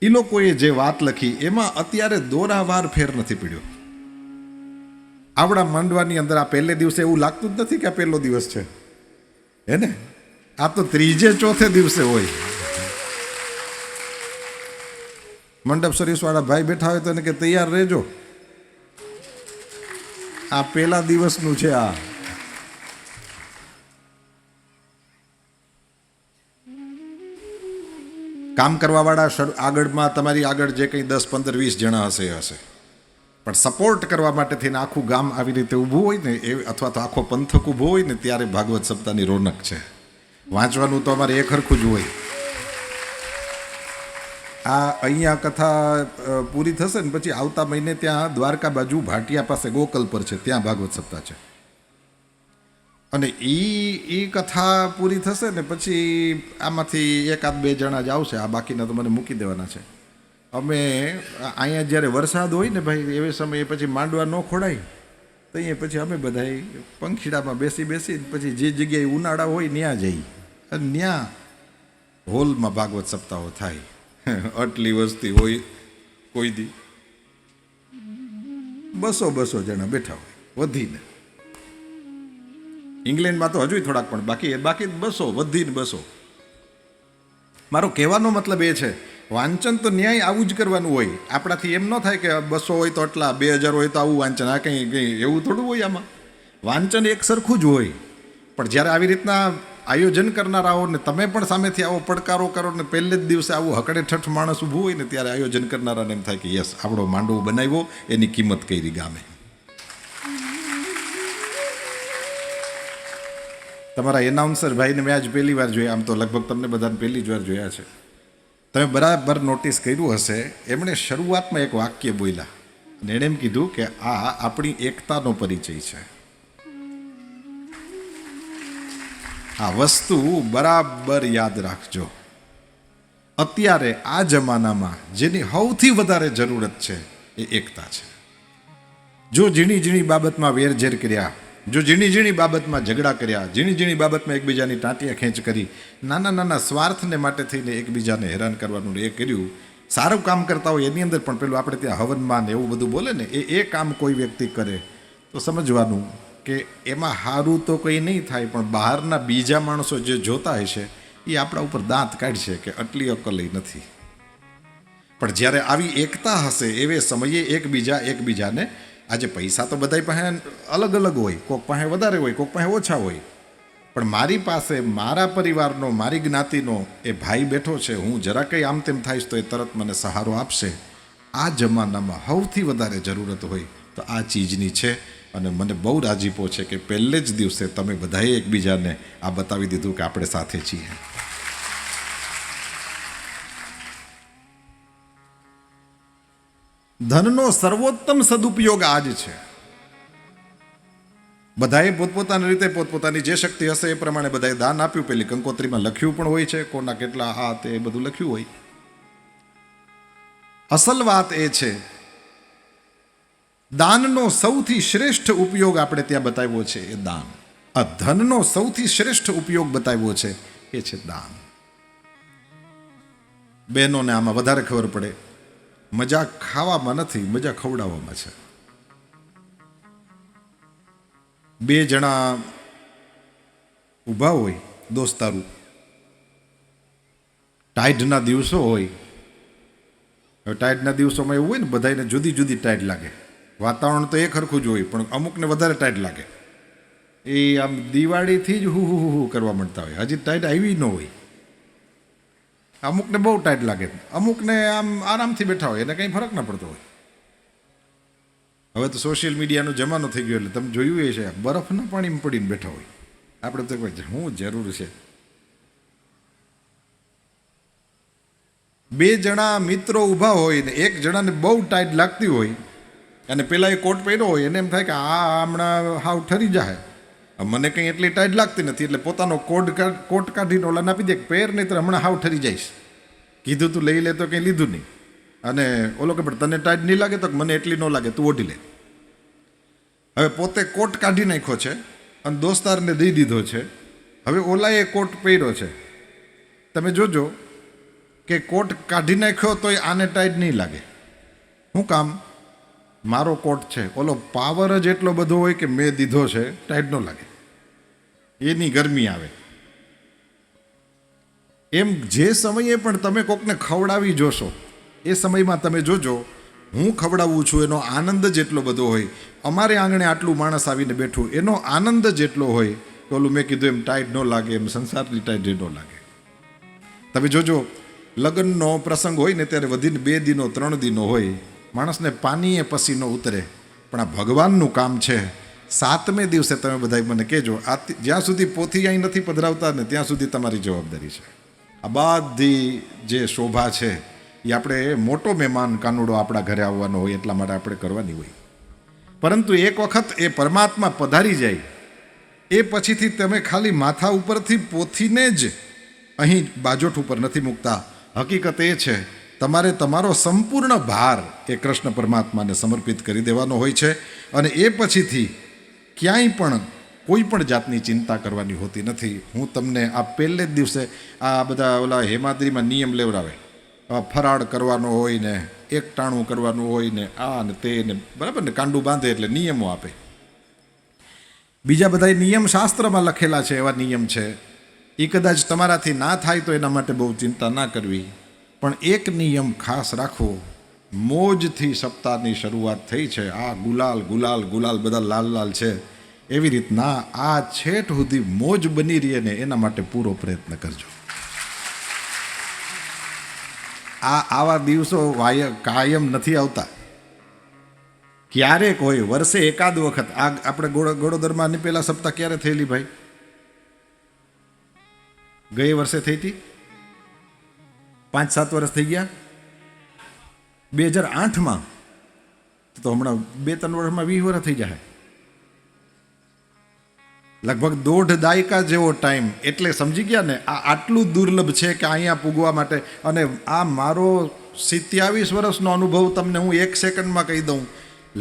એ લોકોએ જે વાત લખી એમાં અત્યારે દોરાવાર ફેર નથી પડ્યો. આવડા માંડવાની અંદર આ પહેલે દિવસે એવું લાગતું જ નથી કે આ પહેલો દિવસ છે, હે ને? આ તો ત્રીજે ચોથે દિવસે હોય. મંડપ સર્વિસવાળા ભાઈ બેઠા હોય તો એને કે તૈયાર રહેજો, આ પહેલા દિવસનું છે. આ કામ કરવાવાળા આગળમાં તમારી આગળ જે કંઈ 10, 15, 20 જણા હશે, પણ સપોર્ટ કરવા માટે થઈને આખું ગામ આવી રીતે ઊભું હોય ને એ અથવા તો આખો પંથક ઊભો હોય ને ત્યારે ભાગવત સપ્તાહની રોનક છે. વાંચવાનું તો અમારે એક હરખું જ હોય. આ અહીંયા કથા પૂરી થશે ને પછી આવતા મહિને ત્યાં દ્વારકા બાજુ ભાટિયા પાસે ગોકલ પર છે, ત્યાં ભાગવત સપ્તાહ છે. અને એ કથા પૂરી થશે ને પછી આમાંથી 1-2 જણા જ આવશે, આ બાકીના તો મને મૂકી દેવાના છે. અમે અહીંયા જ્યારે વરસાદ હોય ને ભાઈ એવે સમયે પછી માંડવા ન ખોડાય તો અહીંયા પછી અમે બધા પંખીડામાં બેસી પછી જે જગ્યાએ ઉનાળા હોય ત્યાં જઈ અને ત્યાં હોલમાં ભાગવત સપ્તાહો થાય. આટલી વસ્તી હોય, કોઈ દી 200 જણા બેઠા હોય વધીને. ઇંગ્લેન્ડમાં તો હજુ થોડાક પણ બાકી 200 વધીને 200. મારો કહેવાનો મતલબ એ છે વાંચન તો ન્યાય આવું જ કરવાનું હોય. આપણાથી એમ ન થાય કે 200 હોય તો આટલા, 2000 હોય તો આવું વાંચન. આ કંઈ એવું થોડું હોય. આમાં વાંચન એક સરખું જ હોય. પણ જ્યારે આવી રીતના આયોજન કરનારાઓ ને તમે પણ સામેથી આવો પડકારો કરો ને પહેલે જ દિવસે આવું હકડે ઠઠ માણસ ઊભું હોય ને ત્યારે આયોજન કરનારાને એમ થાય કે યસ, આપણો માંડવો બનાવ્યો, એની કિંમત કરી ગામે. તમારા એનાઉન્સર ભાઈને મેં આજ પહેલી વાર જોયા, આમ તો લગભગ તમને બધાને પહેલી જ વાર જોયા છે. તમે બરાબર નોટિસ કર્યું હશે, એમણે શરૂઆતમાં એક વાક્ય બોલ્યા અને એણે એમ કીધું કે આ આપણી એકતાનો પરિચય છે. આ વસ્તુ બરાબર યાદ રાખજો. અત્યારે આ જમાનામાં જેની સૌથી વધારે જરૂરત છે એ એકતા છે. જો ઝીણી બાબતમાં વેરઝેર કર્યા, જો ઝીણી બાબતમાં ઝઘડા કર્યા, ઝીણી બાબતમાં એકબીજાની ટાંટિયા ખેંચ કરી, નાના સ્વાર્થને માટે થઈને એકબીજાને હેરાન કરવાનું એ કર્યું. સારું કામ કરતા હોય એની અંદર પણ પેલું આપણે ત્યાં હવનમાં ને એવું બધું બોલે ને એ કામ કોઈ વ્યક્તિ કરે તો સમજવાનું કે એમાં સારું તો કંઈ નહીં થાય, પણ બહારના બીજા માણસો જે જોતા હશે એ આપણા ઉપર દાંત કાઢશે કે આટલી અકલ નથી. પણ જ્યારે આવી એકતા હશે એવે સમયે એકબીજાને, આજે પૈસા તો બધા પાસે અલગ હોય, કોઈક પાસે વધારે હોય, કોઈક પાસે ઓછા હોય, પણ મારી પાસે મારા પરિવારનો, મારી જ્ઞાતિનો એ ભાઈ બેઠો છે, હું જરા કંઈ આમ તેમ થાઈશ તો એ તરત મને સહારો આપશે. આ જમાનામાં સૌથી વધારે જરૂરત હોય તો આ ચીજની છે. અને મને બહુ રાજીપો છે કે પહેલે જ દિવસે તમે બધાએ એકબીજાને આ બતાવી દીધું કે આપણે સાથે છીએ. ધનનો સર્વોત્તમ સદુપયોગ આજ છે. બધાએ પોતપોતાની રીતે પોતપોતાની જે શક્તિ હશે એ પ્રમાણે બધાએ દાન આપ્યું. પેલી કંકોત્રીમાં લખ્યું પણ હોય છે કોના કેટલા હાથ, એ બધું લખ્યું હોય. અસલ વાત એ છે દાનનો સૌથી શ્રેષ્ઠ ઉપયોગ આપણે ત્યાં બતાવ્યો છે એ દાન. આ ધનનો સૌથી શ્રેષ્ઠ ઉપયોગ બતાવ્યો છે એ છે દાન. બહેનોને આમાં વધારે ખબર પડે. મજા ખાવામાં નથી, મજા ખવડાવવામાં છે. 2 જણા ઊભા હોય દોસ્તારું, ટાઈડના દિવસો હોય. હવે ટાઈડના દિવસોમાં એવું હોય ને બધાને જુદી ટાઈડ લાગે. વાતાવરણ તો એક સરખું જ હોય પણ અમુકને વધારે ટાઈટ લાગે. એ આમ દિવાળીથી જ હું કરવા માંડતા હોય, હજી ટાઈટ આવી ન હોય. અમુકને બહુ ટાઈટ લાગે, અમુકને આમ આરામથી બેઠા હોય, એને કંઈ ફરક ના પડતો હોય. હવે તો સોશિયલ મીડિયાનો જમાનો થઈ ગયો એટલે તમે જોયું એ છે, બરફના પાણીમાં પડીને બેઠા હોય. આપણે તો કોઈ શું જરૂર છે. 2 જણા મિત્રો ઊભા હોય ને 1 જણાને બહુ ટાઈટ લાગતી હોય અને પેલા એ કોટ પહેર્યો હોય એને એમ થાય કે આ હમણાં હાવ ઠરી જાય, મને કંઈ એટલી ટાઈટ લાગતી નથી, એટલે પોતાનો કોટ કાઢીને ઓલાને આપી દે, પહેર નહીં તો હમણાં હાવ ઠરી જઈશ. કીધું તું લઈ લે તો કંઈ લીધું નહીં. અને ઓલો કે પણ તને ટાઈટ નહીં લાગે તો મને એટલી ન લાગે, તું ઓઢી લે. હવે પોતે કોટ કાઢી નાખ્યો છે અને દોસ્તારને દઈ દીધો છે. હવે ઓલાએ કોટ પહેર્યો છે. તમે જોજો કે કોટ કાઢી નાખ્યો તોય આને ટાઈટ નહીં લાગે. શું કામ? મારો કોટ છે. ઓલો પાવર જ એટલો બધો હોય કે મેં દીધો છે, ટાઈટ ન લાગે, એની ગરમી આવે. એમ જે સમયે પણ તમે કોકને ખવડાવી જોશો એ સમયમાં તમે જોજો હું ખવડાવું છું એનો આનંદ જ એટલો બધો હોય. અમારે આંગણે આટલું માણસ આવીને બેઠું એનો આનંદ જ એટલો હોય કે ઓલું મેં કીધું એમ ટાઈટ ન લાગે, એમ સંસારની ટાઈટ ન લાગે. તમે જોજો લગ્નનો પ્રસંગ હોય ને ત્યારે વધીને 2 દિનો 3 દિનો હોય, માણસને પાણીએ પસીનો ઉતરે. પણ આ ભગવાનનું કામ છે. 7મે દિવસે તમે બધા મને કહેજો, આ જ્યાં સુધી પોથી અહીં નથી પધરાવતા ને ત્યાં સુધી તમારી જવાબદારી છે. આ બધી જે શોભા છે એ આપણે મોટો મહેમાન કાનુડો આપણા ઘરે આવવાનો હોય એટલા માટે આપણે કરવાની હોય. પરંતુ એક વખત એ પરમાત્મા પધારી જાય એ પછીથી તમે ખાલી માથા ઉપરથી પોથીને જ અહીં બાજોઠ ઉપર નથી મૂકતા. હકીકત એ છે તમારે તમારો સંપૂર્ણ ભાર એ કૃષ્ણ પરમાત્માને સમર્પિત કરી દેવાનો હોય છે. અને એ પછીથી ક્યાંય પણ કોઈ પણ જાતની ચિંતા કરવાની હોતી નથી. હું તમને આ પહેલે જ દિવસે આ બધા ઓલા હેમાદ્રીમાં નિયમ લેવડાવે, ફરાળ કરવાનો હોય ને એકટાણું કરવાનું હોય ને આ ને તે ને, બરાબર ને, કાંડું બાંધે એટલે નિયમો આપે. બીજા બધા નિયમ શાસ્ત્રમાં લખેલા છે, એવા નિયમ છે. એ કદાચ તમારાથી ના થાય તો એના માટે બહુ ચિંતા ના કરવી. પણ એક નિયમ ખાસ રાખવો, મોજથી સપ્તાહની શરૂઆત થઈ છે, આ ગુલાલ ગુલાલ ગુલાલ બધા લાલ લાલ છે, એવી રીતના આ છેટ સુધી મોજ બની રહે ને એના માટે પૂરો પ્રયત્ન કરજો. આવા દિવસો કાયમ નથી આવતા, ક્યારેક હોય, વર્ષે એકાદ વખત. આ આપણે ગોળોદરમાં પહેલા સપ્તાહ ક્યારે થયેલી ભાઈ? ગયે વર્ષે થઈ હતી, 5-7 વર્ષ થઈ ગયા. 2008માં તો હમણાં 2-3 વર્ષમાં 20 વર્ષ થઈ જાય, લગભગ 1.5 દાયકા જેવો ટાઈમ. એટલે સમજી ગયા ને આ આટલું દુર્લભ છે કે અહીંયા પૂગવા માટે. અને આ મારો 27 વર્ષનો અનુભવ તમને હું 1 સેકન્ડમાં કહી દઉં.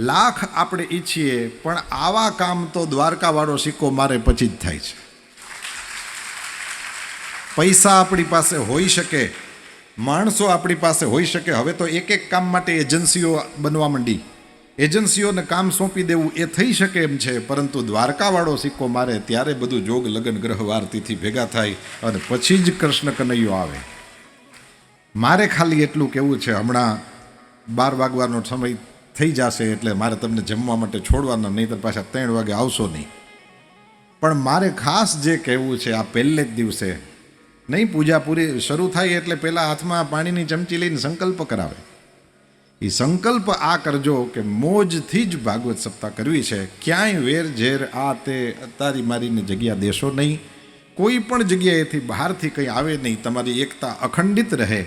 લાખ આપણે ઈચ્છીએ પણ આવા કામ તો દ્વારકાવાળો સિક્કો મારે પછી જ થાય છે. પૈસા આપણી પાસે હોઈ શકે, માણસો આપણી પાસે હોઈ શકે. હવે તો એક કામ માટે એજન્સીઓ બનવા માંડી, એજન્સીઓને કામ સોંપી દેવું એ થઈ શકે એમ છે. પરંતુ દ્વારકાવાળો સિક્કો મારે ત્યારે બધું જોગ લગ્ન ગ્રહ વાર તિથિ ભેગા થાય અને પછી જ કૃષ્ણ કનૈયો આવે. મારે ખાલી એટલું કહેવું છે, હમણાં 12 વાગવાનો સમય થઈ જશે એટલે મારે તમને જમવા માટે છોડવાના, નહીં તો પાછા 3 વાગે આવશો નહીં. પણ મારે ખાસ જે કહેવું છે, આ પહેલે જ દિવસે નહીં, પૂજા પૂરી શરૂ થાય એટલે પહેલાં હાથમાં પાણીની ચમચી લઈને સંકલ્પ કરાવે. એ સંકલ્પ આ કરજો કે મોજથી જ ભાગવત સપ્તાહ કરવી છે. ક્યાંય વેર ઝેર આ તે તારી મારીને જગ્યા દેશો નહીં. કોઈ પણ જગ્યાએથી બહારથી કંઈ આવે નહીં. તમારી એકતા અખંડિત રહે.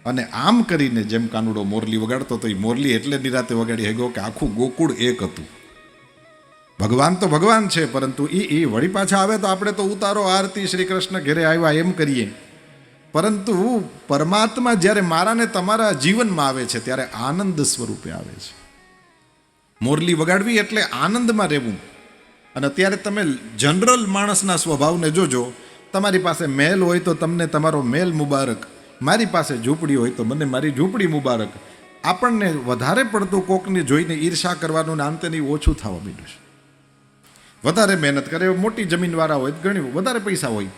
અને આમ કરીને જેમ કાનુડો મોરલી વગાડતો તો એ મોરલી એટલે નિરાતે વગાડી હેગો કે આખું ગોકુળ એક હતું. ભગવાન તો ભગવાન છે, પરંતુ એ વળી પાછા આવે તો આપણે તો ઉતારો આરતી શ્રી કૃષ્ણ ઘેરે આવ્યા એમ કરીએ. પરંતુ પરમાત્મા જ્યારે મારાને તમારા જીવનમાં આવે છે ત્યારે આનંદ સ્વરૂપે આવે છે. મોરલી વગાડવી એટલે આનંદમાં રહેવું. અને અત્યારે તમે જનરલ માણસના સ્વભાવને જોજો. તમારી પાસે મહેલ હોય તો તમને તમારો મહેલ મુબારક, મારી પાસે ઝૂંપડી હોય તો મને મારી ઝૂંપડી મુબારક. આપણને વધારે પડતું કોકને જોઈને ઈર્ષા કરવાનું ને અંતે નહીં ઓછું થવા માંડ્યું છે. વધારે મહેનત કરે, મોટી જમીનવાળા હોય, ઘણી વધારે પૈસા હોય,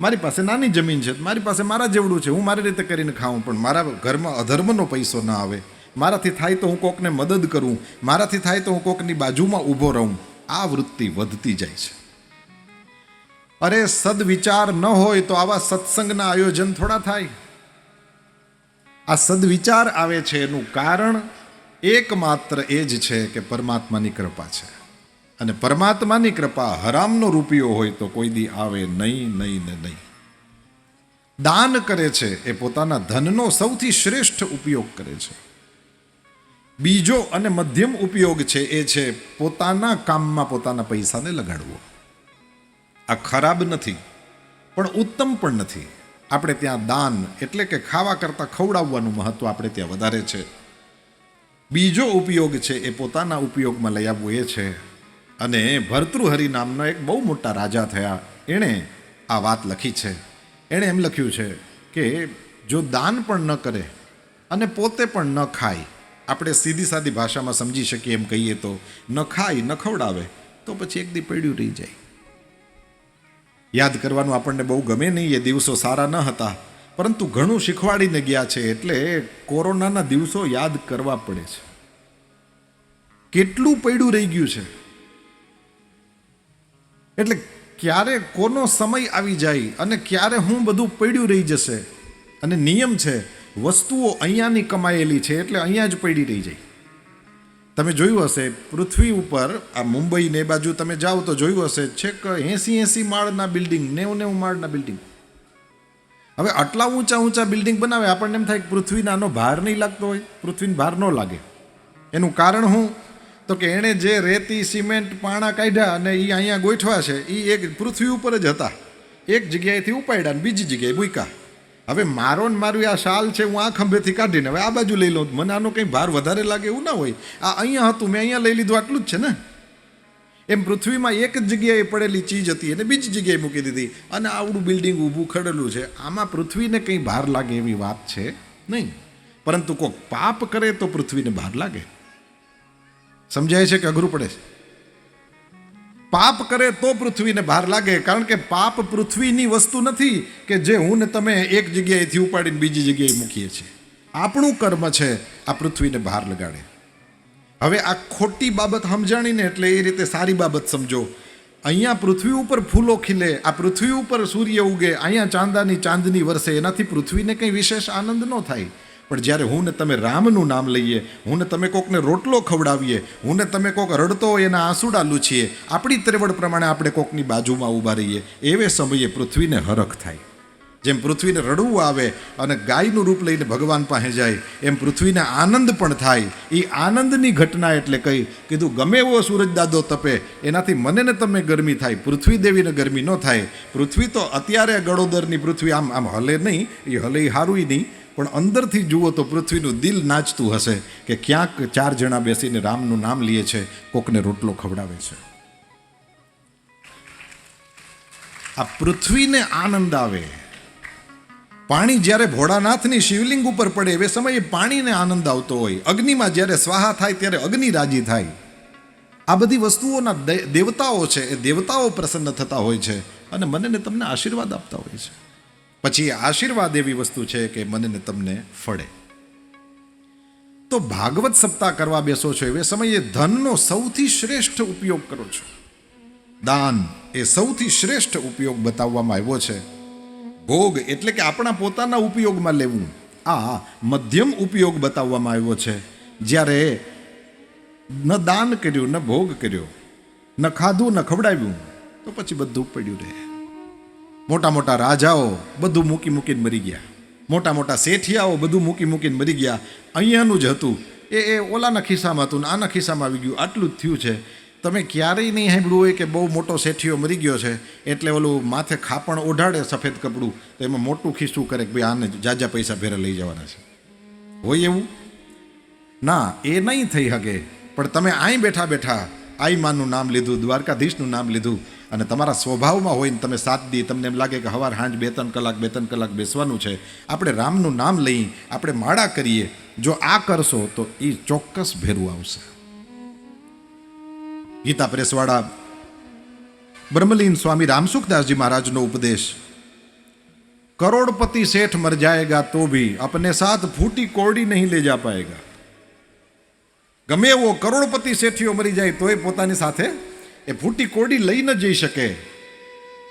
મારી પાસે નાની જમીન છે, મારી પાસે મારા જેવડું છે, હું મારી રીતે કરીને ખાઉં, પણ મારા ઘરમાં અધર્મનો પૈસો ના આવે. મારાથી થાય તો હું કોકને મદદ કરું, મારાથી થાય તો હું કોકની બાજુમાં ઊભો રહું. આ વૃત્તિ વધતી જાય છે. અરે સદવિચાર ન હોય તો આવા સત્સંગના આયોજન થોડા થાય. આ સદવિચાર આવે છે એનું કારણ એકમાત્ર એ જ છે કે પરમાત્માની કૃપા છે. અને પરમાત્માની કૃપા હરામનો રૂપિયો હોય તો કોઈ દી આવે નહીં, નહીં ને નહીં. દાન કરે છે એ પોતાના ધનનો સૌથી શ્રેષ્ઠ ઉપયોગ કરે છે. બીજો અને મધ્યમ ઉપયોગ છે એ છે પોતાના કામમાં પોતાના પૈસાને લગાડવો. આ ખરાબ નથી પણ ઉત્તમ પણ નથી. આપણે ત્યાં દાન એટલે કે ખાવા કરતાં ખવડાવવાનું મહત્વ આપણે ત્યાં વધારે છે. બીજો ઉપયોગ છે એ પોતાના ઉપયોગમાં લઈ આવવું એ છે અને ભર્તૃહરિ નામનો એક બહુ મોટા રાજા થયા. એણે આ વાત લખી છે. એણે એમ લખ્યું છે કે જો દાન પણ ન કરે અને પોતે પણ ન ખાય, આપણે સીધી સાદી ભાષામાં સમજી શકીએ એમ કહીએ તો, ન ખાય ન ખવડાવે તો પછી એક દી પડ્યું રહી જાય. યાદ કરવાનું આપણને બહુ ગમે નહીં, એ દિવસો સારા ન હતા, પરંતુ ઘણું શીખવાડીને ગયા છે. એટલે કોરોનાના દિવસો યાદ કરવા પડે છે. કેટલું પડ્યું રહી ગયું છે. એટલે ક્યારે કોનો સમય આવી જાય અને ક્યારે હું બધું પડ્યું રહી જશે. અને નિયમ છે, વસ્તુઓ અહીંયાની કમાયેલી છે એટલે અહીંયા જ પડી રહી જાય. તમે જોયું હશે પૃથ્વી ઉપર, આ મુંબઈ ને એ બાજુ તમે જાઓ તો જોયું હશે છેક 80 માળના બિલ્ડિંગ, 90 માળના બિલ્ડિંગ. હવે આટલા ઊંચા બિલ્ડિંગ બનાવે, આપણને એમ થાય કે પૃથ્વીનો આનો ભાર નહીં લાગતો હોય. પૃથ્વીનો ભાર ન લાગે. એનું કારણ શું? તો કે એણે જે રેતી સિમેન્ટ પાણા કાઢ્યા અને એ અહીંયા ગોઠવા છે, એ એક પૃથ્વી ઉપર જ હતા. એક જગ્યાએથી ઉપાડ્યા અને બીજી જગ્યાએ મૂક્યા. હવે મારું આ શાલ છે, હું આ ખંભેથી કાઢીને હવે આ બાજુ લઈ લઉં, મને આનો કંઈ ભાર વધારે લાગે એવું ના હોય. આ અહીંયા હતું, મેં અહીંયા લઈ લીધું, આટલું જ છે ને. એમ પૃથ્વીમાં એક જ જગ્યાએ પડેલી ચીજ હતી અને બીજી જગ્યાએ મૂકી દીધી અને આવડું બિલ્ડિંગ ઊભું ખડેલું છે. આમાં પૃથ્વીને કંઈ ભાર લાગે એવી વાત છે નહીં. પરંતુ કોઈક પાપ કરે તો પૃથ્વીને ભાર લાગે. સમજાય છે કે અઘરું પડે છે? પાપ કરે તો પૃથ્વીને ભાર લાગે. કારણ કે પાપ પૃથ્વીની વસ્તુ નથી કે જે હું ને તમે એક જગ્યાએથી ઉપાડીને બીજી જગ્યાએ મૂકીએ છીએ. આપણું કર્મ છે આ પૃથ્વીને ભાર લગાડે. હવે આ ખોટી બાબત સમજાણીને એટલે એ રીતે સારી બાબત સમજો. અહીંયા પૃથ્વી ઉપર ફૂલો ખીલે, આ પૃથ્વી ઉપર સૂર્ય ઉગે, અહીંયા ચાંદની વરસે, એનાથી પૃથ્વીને કંઈ વિશેષ આનંદ ન થાય. પણ જ્યારે હું ને તમે રામનું નામ લઈએ, હું ને તમે કોકને રોટલો ખવડાવીએ, હું ને તમે કોક રડતો હોય એના આંસુડા લૂછીએ, આપણી ત્રેવડ પ્રમાણે આપણે કોકની બાજુમાં ઊભા રહીએ, એવે સમયે પૃથ્વીને હરખ થાય. જેમ પૃથ્વીને રડવું આવે અને ગાયનું રૂપ લઈને ભગવાન પાસે જાય, એમ પૃથ્વીને આનંદ પણ થાય. એ આનંદની ઘટના એટલે કીધું ગમે એવો સૂરજ દાદો તપે, એનાથી મને ને તમે ગરમી થાય, પૃથ્વી દેવીને ગરમી ન થાય. પૃથ્વી તો અત્યારે ગળોદરની પૃથ્વી આમ હલે નહીં, એ હલે હારું નહીં, પણ અંદરથી જુઓ તો પૃથ્વીનું દિલ નાચતું હશે કે ક્યાંક 4 જણા બેસીને રામનું નામ લે છે, કોકને રોટલો ખવડાવે છે. આ પૃથ્વીને આનંદ આવે. પાણી જ્યારે ભોળાનાથની શિવલિંગ ઉપર પડે એ સમયે પાણીને આનંદ આવતો હોય. અગ્નિમાં જ્યારે સ્વાહા થાય ત્યારે અગ્નિ રાજી થાય. આ બધી વસ્તુઓના દેવતાઓ છે, એ દેવતાઓ પ્રસન્ન થતા હોય છે અને મને ને તમને આશીર્વાદ આપતા હોય છે. પછી આશીર્વાદ એવી વસ્તુ છે કે મને ને તમને ફળે. તો ભાગવત સપ્તાહ કરવા બેસો છો એ સમયે ધનનો સૌથી શ્રેષ્ઠ ઉપયોગ કરો છો. દાન એ સૌથી શ્રેષ્ઠ ઉપયોગ બતાવવામાં આવ્યો છે. ભોગ એટલે કે આપણા પોતાના ઉપયોગમાં લેવું, આ મધ્યમ ઉપયોગ બતાવવામાં આવ્યો છે. જ્યારે ન દાન કર્યું, ન ભોગ કર્યો, ન ખાધું, ન ખવડાવ્યું, તો પછી બધું પડ્યું રહે. મોટા મોટા રાજાઓ બધું મૂકીને મરી ગયા. મોટા શેઠિયાઓ બધું મૂકીને મરી ગયા. અહીંયાનું જ હતું એ ઓલાના ખિસ્સામાં હતું ને આના ખિસ્સામાં આવી ગયું, આટલું જ થયું છે. તમે ક્યારેય નહીં સાંભળ્યું હોય કે બહુ મોટો શેઠિયો મરી ગયો છે એટલે ઓલું માથે ખાપણ ઓઢાડે સફેદ કપડું, તો એમાં મોટું ખિસ્સું કરે કે ભાઈ આને જાજા પૈસા ભેરે લઈ જવાના છે. હોય એવું? ના, એ નહીં થઈ શકે. પણ તમે અહીં બેઠા આઈ માનું નામ લીધું, દ્વારકાધીશનું નામ લીધું અને તમારા સ્વભાવમાં હોય ને તમે 7 દી તમને એમ લાગે કે સવાર સાંજ 2-3 કલાક બેસવાનું છે, આપણે રામનું નામ લઈ, આપણે માળા કરીએ, જો આ કરશો તો એ ચોક્કસ ભેરું આવશે. ગીતા પ્રેસવાળા બ્રહ્મલીન સ્વામી રામસુખદાસજી મહારાજનો ઉપદેશ, કરોડપતિ सेठ मर जाएगा तो भी अपने साथ फूटी कोड़ी नहीं ले जा पाएगा. ગમે એવો કરોડપતિ શેઠિયો મરી જાય તોય પોતાની સાથે એ ફૂટી કોડી લઈ ન જઈ શકે.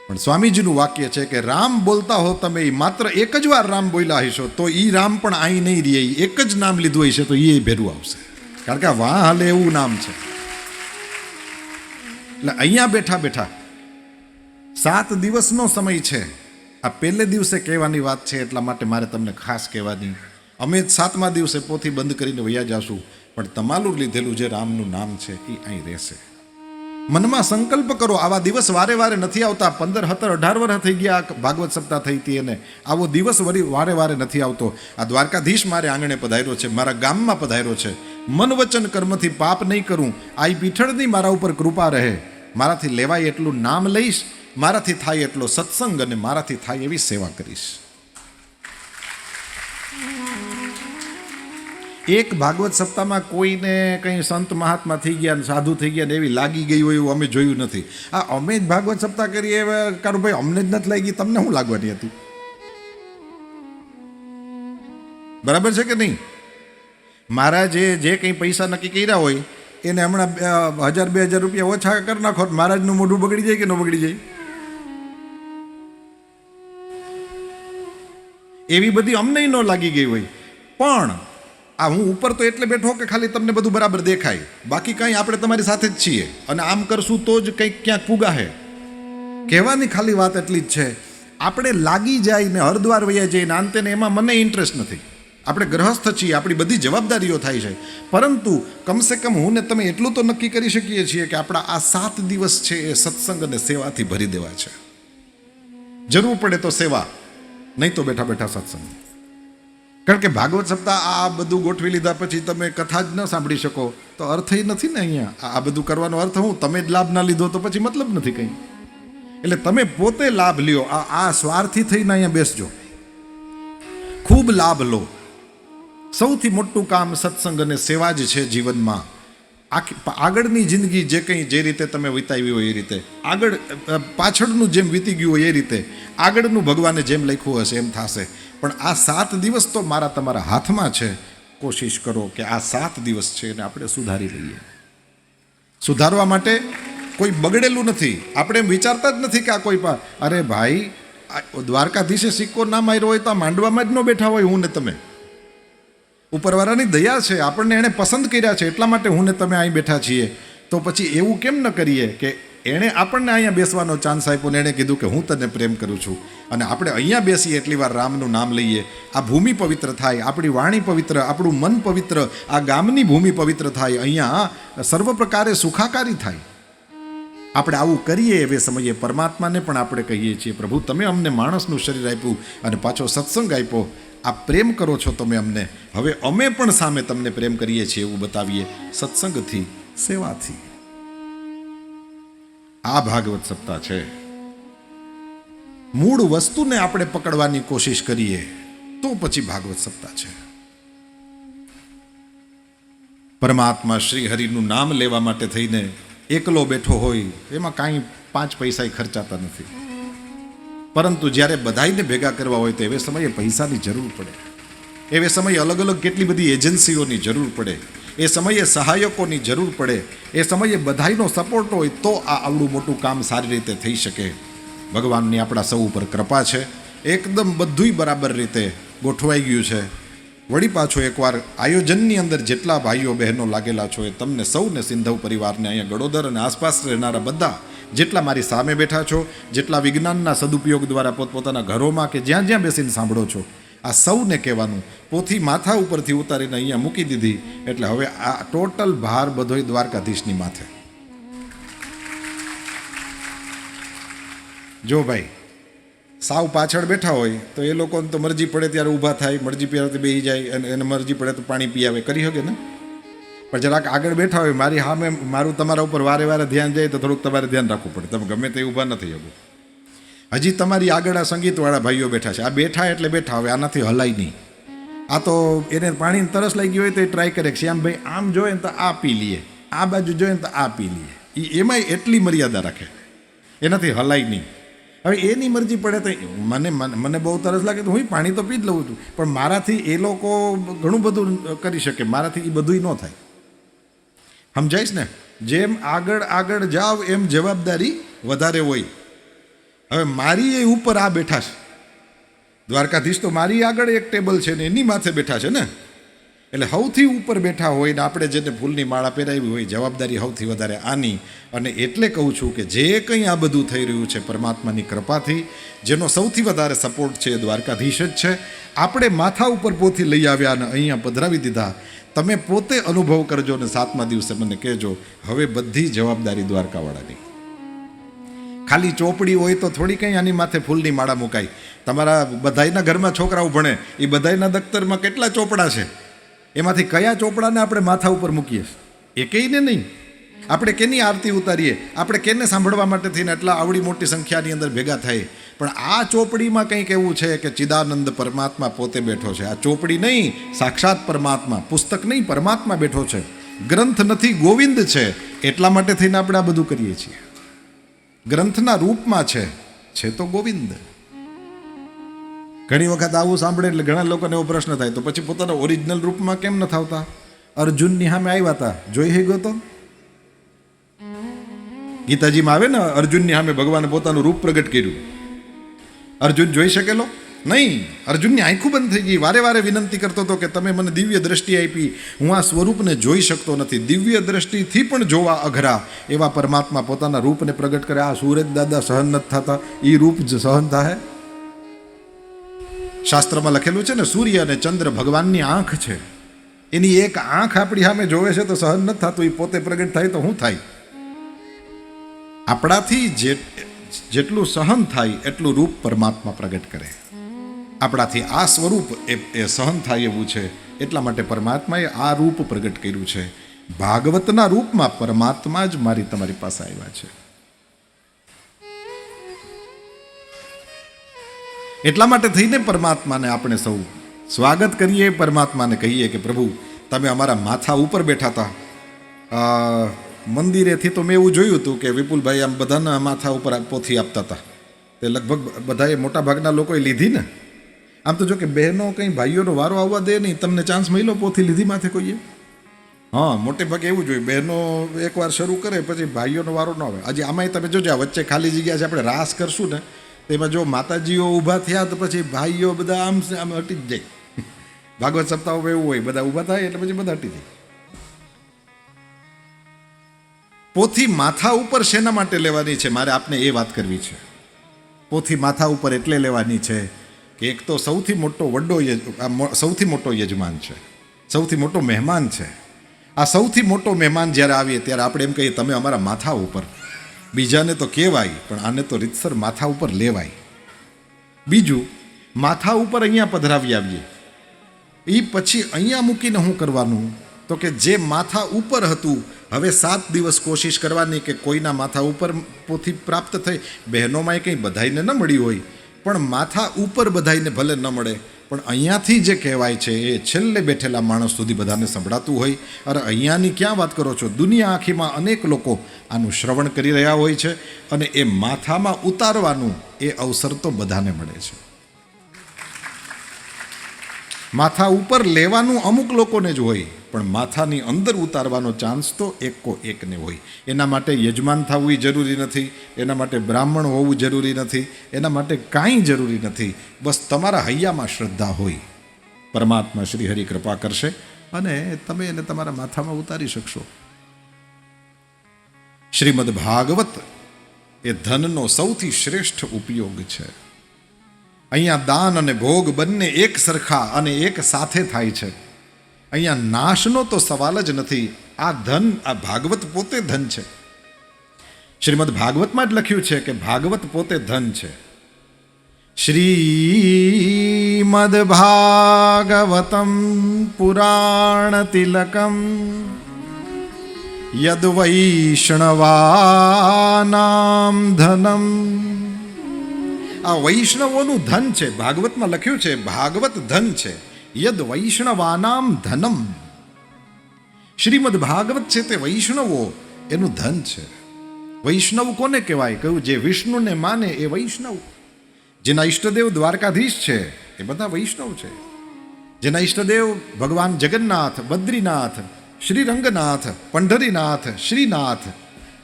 પણ સ્વામીજીનું વાક્ય છે કે રામ બોલતા હો તમે, માત્ર એક જ વાર રામ બોલ્યા હશો તો એ રામ પણ અહીં નહીં રહે, એક જ નામ લીધું હશે તો એ ભેરું આવશે. કારણ કે વાહ હાલે એવું નામ છે. એટલે અહીંયા બેઠા 7 દિવસનો સમય છે. આ પહેલે દિવસે કહેવાની વાત છે એટલા માટે મારે તમને ખાસ કહેવાની. અમે 7મા દિવસે પોથી બંધ કરીને વયા જાશું, પણ તમારું લીધેલું જે રામનું નામ છે એ અહીં રહેશે. મનમાં સંકલ્પ કરો. આવા દિવસ વારે વારે નથી આવતા. 15, 17, 18 વર્ષ થઈ ગયા ભાગવત સપ્તાહ થઈ હતી અને આવો દિવસ વારે વારે નથી આવતો. આ દ્વારકાધીશ મારે આંગણે પધાર્યો છે, મારા ગામમાં પધાર્યો છે. મન વચન કર્મથી પાપ નહીં કરું. આઈ પીઠળની મારા ઉપર કૃપા રહે. મારાથી લેવાય એટલું નામ લઈશ, મારાથી થાય એટલો સત્સંગ અને મારાથી થાય એવી સેવા કરીશ. એક ભાગવત સપ્તાહમાં કોઈને કંઈ સંત મહાત્મા થઈ ગયા, સાધુ થઈ ગયા ને એવી લાગી ગઈ હોય એવું અમે જોયું નથી. આ અમે જ ભાગવત સપ્તાહ કરીએ કારું ભાઈ, અમને જ નથી લાગી, તમને શું લાગવાની હતી? બરાબર છે કે નહીં? મારા જે કંઈ પૈસા નક્કી કર્યા હોય એને હમણાં 1000-2000 રૂપિયા ઓછા કરી નાખો, મહારાજનું મોઢું બગડી જાય કે ન બગડી જાય? એવી બધી અમને ન લાગી ગઈ હોય. પણ આ હું ઉપર તો એટલે બેઠો કે ખાલી તમને બધું બરાબર દેખાય, બાકી કંઈ આપણે તમારી સાથે જ છીએ અને આમ કરશું તો જ કંઈક ક્યાંક પુગાહે. કહેવાની ખાલી વાત એટલી જ છે, આપણે લાગી જાય ને હરદ્વાર વયા જઈએ ને અંતે એમાં મને ઇન્ટરેસ્ટ નથી. આપણે ગ્રહસ્થ છીએ, આપણી બધી જવાબદારીઓ થાય છે, પરંતુ કમસે કમ હું ને તમે એટલું તો નક્કી કરી શકીએ છીએ કે આપણા આ 7 દિવસ છે એ સત્સંગ અને સેવાથી ભરી દેવા છે. જરૂર પડે તો સેવા, નહીં તો બેઠા બેઠા સત્સંગ. કારણ કે ભાગવત સપ્તાહ આ બધું ગોઠવી લીધા પછી તમે કથા જ ન સાંભળી શકો તો અર્થ નથી ને. અહીંયા આ બધું કરવાનો અર્થ હું તમે જ લાભ ના લીધો તો પછી મતલબ નથી કંઈ. એટલે તમે પોતે લાભ લ્યો. આ સ્વાર્થી થઈને અહીંયા બેસજો, ખૂબ લાભ લો. સૌથી મોટું કામ સત્સંગ અને સેવા જ છે જીવનમાં. આગળની જિંદગી જે કંઈ જે રીતે તમે વિતાવી હોય એ રીતે, આગળ પાછળનું જેમ વીતી ગયું હોય એ રીતે, આગળનું ભગવાને જેમ લખ્યું હશે એમ થશે. પણ આ 7 દિવસ તો મારા તમારા હાથમાં છે. કોશિશ કરો કે આ 7 દિવસ છે એને આપણે સુધારી લઈએ. સુધારવા માટે કોઈ બગડેલું નથી. આપણે એમ વિચારતા જ નથી કે આ કોઈ અરે ભાઈ, દ્વારકાધીશે સિક્કો ના માર્યો હોય તો આ માંડવામાં જ ન બેઠા હોય હું ને તમે. ઉપરવાળાની દયા છે, આપણને એણે પસંદ કર્યા છે એટલા માટે હું ને તમે અહીં બેઠા છીએ. તો પછી એવું કેમ ન કરીએ કે એણે આપણને અહીંયા બેસવાનો ચાન્સ આપ્યો ને એણે કીધું કે હું તને પ્રેમ કરું છું, અને આપણે અહીંયા બેસીએ એટલી વાર રામનું નામ લઈએ. આ ભૂમિ પવિત્ર થાય, આપણી વાણી પવિત્ર, આપણું મન પવિત્ર, આ ગામની ભૂમિ પવિત્ર થાય, અહીંયા સર્વ પ્રકારે સુખાકારી થાય. આપણે આવું કરીએ એવે સમયે પરમાત્માને પણ આપણે કહીએ છીએ, પ્રભુ તમે અમને માણસનું શરીર આપ્યું અને પાછો સત્સંગ આપ્યો. આ પ્રેમ કરો છો તમે અમને, હવે અમે પણ સામે તમને પ્રેમ કરીએ છીએ એવું બતાવીએ સત્સંગથી, સેવાથી. આ ભાગવત સપ્તાહ છે. મૂળ વસ્તુને આપણે પકડવાની કોશિશ કરીએ તો પછી ભાગવત સપ્તાહ છે. પરમાત્મા શ્રી હરિનું નામ લેવા માટે થઈને એકલો બેઠો હોય એમાં કાંઈ 5 પૈસા ખર્ચાતા નથી. પરંતુ જ્યારે બધાઈને ભેગા કરવા હોય તો એવે સમયે પૈસાની જરૂર પડે. એવે સમયે અલગ અલગ કેટલી બધી એજન્સીઓની જરૂર પડે. એ સમયે સહાયકોની જરૂર પડે. એ સમયે બધાઈનો સપોર્ટ હોય તો આ આવડું મોટું કામ સારી રીતે થઈ શકે. ભગવાનની આપણા સૌ ઉપર કૃપા છે. એકદમ બધુંય બરાબર રીતે ગોઠવાઈ ગયું છે. વળી પાછો એકવાર આયોજનની અંદર જેટલા ભાઈઓ બહેનો લાગેલા છો એ તમને સૌને સિંધવ પરિવારને અહીંયા ગડોદર અને આસપાસ રહેનારા બધા જેટલા મારી સામે બેઠા છો, જેટલા વિજ્ઞાનના સદુપયોગ દ્વારા પોતપોતાના ઘરોમાં કે જ્યાં જ્યાં બેસીને સાંભળો છો, આ સૌને કહેવાનું, પોથી માથા ઉપરથી ઉતારીને અહીંયા મૂકી દીધી એટલે હવે આ ટોટલ ભાર બધોય દ્વારકાધીશની માથે. જો ભાઈ સાવ પાછળ બેઠા હોય તો એ લોકોને તો મરજી પડે ત્યારે ઊભા થાય, મરજી પડે બેસી જાય, અને એને મરજી પડે તો પાણી પી આવે, કરી શકે ને. પણ જરાક આગળ બેઠા હોય, મારી સામે મારું તમારા ઉપર વારે વારે ધ્યાન જાય તો થોડુંક તમારે ધ્યાન રાખવું પડે. તમે ગમે તે ઊભા નથી શકો. હજી તમારી આગળ આ સંગીતવાળા ભાઈઓ બેઠા છે. આ બેઠા એટલે બેઠા, હવે આનાથી હલાય નહીં. આ તો એને પાણીની તરસ લાગી હોય તો એ ટ્રાય કરે, શ્યામભાઈ આમ જોઈએ ને તો આ પી લઈએ, આ બાજુ જોઈએ ને તો આ પી લઈએ. એમાંય એટલી મર્યાદા રાખે, એનાથી હલાય નહીં. હવે એની મરજી પડે તો મને બહુ તરસ લાગે તો હું પાણી તો પી જ લઉં છું, પણ મારાથી એ લોકો ઘણું બધું કરી શકે, મારાથી એ બધું ન થાય. સમજાઈશ ને? જેમ આગળ આગળ જાવ એમ જવાબદારી વધારે હોય. હવે મારી એ ઉપર આ બેઠા છે દ્વારકાધીશ, તો મારી આગળ એક ટેબલ છે ને એની માથે બેઠા છે ને, એટલે સૌથી ઉપર બેઠા હોય ને આપણે જેને ફૂલની માળા પહેરાવી હોય, જવાબદારી સૌથી વધારે આની. અને એટલે કહું છું કે જે કંઈ આ બધું થઈ રહ્યું છે પરમાત્માની કૃપાથી, જેનો સૌથી વધારે સપોર્ટ છે એ દ્વારકાધીશ જ છે. આપણે માથા ઉપર પોથી લઈ આવ્યા અને અહીંયા પધરાવી દીધા. તમે પોતે અનુભવ કરજો ને 7મા દિવસે મને કહેજો. હવે બધી જવાબદારી દ્વારકાવાળાની. ખાલી ચોપડી હોય તો થોડી કંઈ આની માથે ફૂલની માળા મુકાય. તમારા બધાયના ઘરમાં છોકરાઓ ભણે, એ બધાયના દફતરમાં કેટલા ચોપડા છે, એમાંથી કયા ચોપડાને આપણે માથા ઉપર મૂકીએ? એકેયને નહીં. આપણે કેની આરતી ઉતારીએ? આપણે કેને સાંભળવા માટે થઈને એટલા આવડી મોટી સંખ્યાની અંદર ભેગા થાય? પણ આ ચોપડીમાં કંઈક એવું છે કે ચિદાનંદ પરમાત્મા પોતે બેઠો છે. આ ચોપડી નહીં, સાક્ષાત પરમાત્મા. પુસ્તક નહીં, પરમાત્મા બેઠો છે. ગ્રંથ નથી, ગોવિંદ છે. એટલા માટે થઈને આપણે આ બધું કરીએ છીએ. ગ્રંથના રૂપમાં છે તો ગોવિંદ. ઘણી વખત આવું સાંભળે એટલે ઘણા લોકોને એવો પ્રશ્ન થાય, તો પછી પોતાના ઓરિજિનલ રૂપમાં કેમ નથી આવતા? અર્જુનની સામે આવ્યા હતા, જોઈ ગયો તો? ગીતાજીમાં આવે ને, અર્જુનની સામે ભગવાને પોતાનું રૂપ પ્રગટ કર્યું. અર્જુન જોઈ શકેલો નહીં. અર્જુનની આંખો બંધ થઈ ગઈ. વારે વારે વિનંતી કરતો હતો કે તમે મને દિવ્ય દ્રષ્ટિ આપી, હું આ સ્વરૂપને જોઈ શકતો નથી. દિવ્ય દ્રષ્ટિથી પણ જોવા અઘરા એવા પરમાત્મા પોતાના રૂપને પ્રગટ કરે. આ સૂરજ દાદા સહન નથી થતા, એ રૂપ જ સહન થાય. શાસ્ત્રમાં લખેલું છે ને, સૂર્ય અને ચંદ્ર ભગવાનની આંખ છે. એની એક આંખ આપણી સામે જોવે છે તો સહન નથી થતું. એ પોતે પ્રગટ થાય તો શું થાય? આપણાથી જેટલું સહન થાય એટલું રૂપ પરમાત્મા પ્રગટ કરે. આપણાથી આ સ્વરૂપ એ સહન થાય એવું છે, એટલા માટે પરમાત્માએ આ રૂપ પ્રગટ કર્યું છે. ભાગવતના રૂપમાં પરમાત્મા જ મારી તમારી પાસે આવ્યા છે. એટલા માટે થઈને પરમાત્માને આપણે સૌ સ્વાગત કરીએ. પરમાત્માને કહીએ કે પ્રભુ, તમે અમારા માથા ઉપર બેઠા હતા. મંદિરેથી તો મેં એવું જોયું હતું કે વિપુલભાઈ આમ બધાના માથા ઉપર પોથી આપતા હતા. તે લગભગ બધાએ મોટા ભાગના લોકોએ લીધી ને. આમ તો જો કે બહેનો કંઈ ભાઈઓનો વારો આવવા દે નહીં. તમને ચાન્સ મળ્યો પોથી લીધી માથે કોઈએ? હા, મોટે ભાગે એવું જોઈએ. બહેનો એકવાર શરૂ કરે પછી ભાઈઓનો વારો ન આવે. હજી આમાંય તમે જોજો, આ વચ્ચે ખાલી જગ્યા છે, આપણે રાસ કરશું ને તેમાં જો માતાજીઓ ઊભા થયા તો પછી ભાઈઓ બધા આમ હટી જ જાય. ભાગવત સપ્તાહ એવું હોય, બધા ઊભા થાય એટલે પછી બધા હટી જાય. પોથી માથા ઉપર શેના માટે લેવાની છે? મારે આપને એ વાત કરવી છે. પોથી માથા ઉપર એટલે લેવાની છે કે એક તો સૌથી મોટો યજમાન છે, સૌથી મોટો મહેમાન છે. આ સૌથી મોટો મહેમાન જ્યારે આવીએ ત્યારે આપણે એમ કહીએ તમે અમારા માથા ઉપર. બીજાને તો કહેવાય, પણ આને તો રીતસર માથા ઉપર લેવાય. બીજું, માથા ઉપર અહીંયા પધરાવી આવીએ, એ પછી અહીંયા મૂકીને શું કરવાનું? તો કે જે માથા ઉપર હતું, હવે 7 દિવસ કોશિશ કરવાની કે કોઈના માથા ઉપર પોથી પ્રાપ્ત થઈ. બહેનોમાં કંઈ બધાઈને ન મળી હોય, પણ માથા ઉપર બધાઈને ભલે ન મળે, પણ અહીંયાથી જે કહેવાય છે એ છેલ્લે બેઠેલા માણસ સુધી બધાને સંભળાતું હોય. અરે અહીંયાની ક્યાં વાત કરો છો? દુનિયા આખીમાં અનેક લોકો આનું શ્રવણ કરી રહ્યા હોય છે, અને એ માથામાં ઉતારવાનું એ અવસર તો બધાને મળે છે. માથા ઉપર લેવાનું અમુક લોકોને જ હોય, પણ માથાની અંદર ઉતારવાનો ચાન્સ તો એકને હોય. એના માટે યજમાન થવું જરૂરી નથી, એના માટે બ્રાહ્મણ હોવું જરૂરી નથી, એના માટે કાંઈ જરૂરી નથી. બસ તમારા હૈયામાં શ્રદ્ધા હોય, પરમાત્મા શ્રી હરિ કૃપા કરશે અને તમે એને તમારા માથામાં ઉતારી શકશો. શ્રીમદ ભાગવત એ ધનનો સૌથી શ્રેષ્ઠ ઉપયોગ છે. અહીંયા દાન અને ભોગ બંને એક સરખા અને એક સાથે થાય છે. અહીંયા નાશનો તો સવાલ જ નથી. આ ધન, આ ભાગવત પોતે ધન છે. શ્રીમદ ભાગવતમાં જ લખ્યું છે કે ભાગવત પોતે ધન છે. શ્રીમદ ભાગવતમ પુરાણ તિલકમ યદ વૈષ્ણવાનામ ધનમ. આ વૈષ્ણવોનું ધન છે. ભાગવતમાં લખ્યું છે ભાગવત ધન છે. યદ વૈષ્ણવાનામ ધનમ. શ્રીમદ ભાગવત છે તે વૈષ્ણવો એનું ધન છે. વૈષ્ણવ કોને કહેવાય? કહ્યું જે વિષ્ણુને માને એ વૈષ્ણવ. જેના ઈષ્ટદેવ દ્વારકાધીશ છે એ બધા વૈષ્ણવ છે. જેના ઈષ્ટદેવ ભગવાન જગન્નાથ, બદ્રીનાથ, શ્રી રંગનાથ, પંઢરીનાથ, શ્રીનાથ,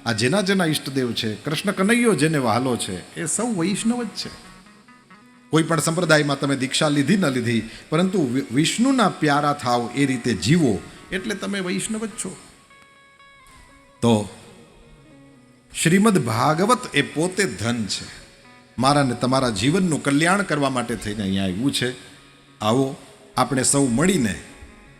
આ જેના ઈષ્ટદેવ છે, કૃષ્ણ કનૈયો જેને વહાલો છે, એ સૌ વૈષ્ણવ જ છે. કોઈ પણ સંપ્રદાયમાં તમે દીક્ષા લીધી ન લીધી, પરંતુ વિષ્ણુના પ્યારા થાવ એ રીતે જીવો એટલે તમે વૈષ્ણવ જ છો. તો શ્રીમદ ભાગવત એ પોતે ધન છે. મારા ને તમારા જીવનનું કલ્યાણ કરવા માટે થઈને અહીંયા આવ્યું છે. આવો આપણે સૌ મળીને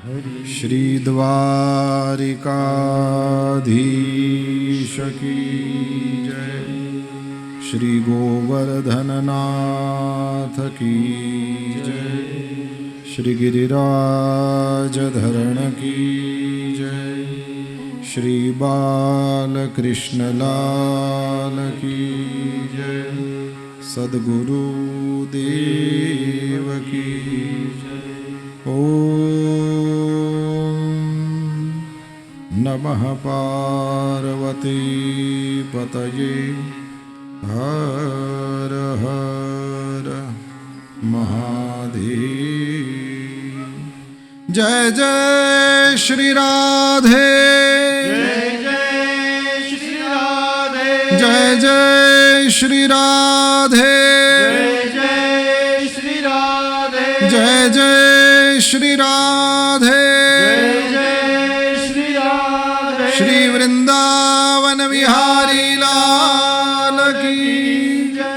श्री द्वारिकाधीश की जय, श्री गोवर्धननाथ की जय, श्री गिरिराज धरण की जय, श्री बालकृष्ण लाल की जय, सद्गुरु देव की जय। ओम नमः पार्वती पतये, हर हर महादेव। जय जय श्री राधे, જય જય શ્રી રાધે, जय जय श्री राधे, જય શ્રી રાધે, जय जय श्री राधे, જય શ્રી રાધે, श्री वृंदावन विहारी लाल की જય।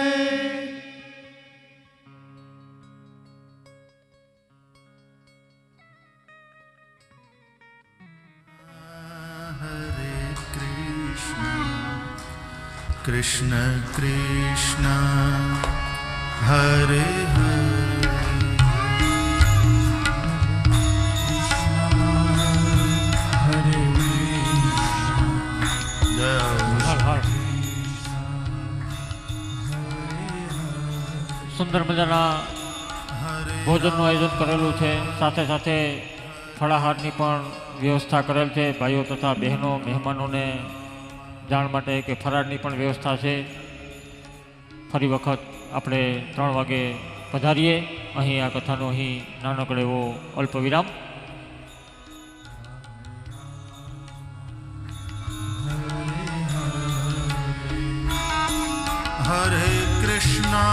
कृष्ण कृष्ण हरे हरे, સુંદર મજાના ભોજનનું આયોજન કરેલું છે, સાથે સાથે ફળાહારની પણ વ્યવસ્થા કરેલ છે। ભાઈઓ તથા બહેનો મહેમાનોને જાણ માટે કે ફરાળની પણ વ્યવસ્થા છે। ફરી વખત આપણે 3 વાગે પધારીએ। અહીં આ કથાનો અહીં નાનકડો એવો અલ્પ વિરામ। हरे कृष्णा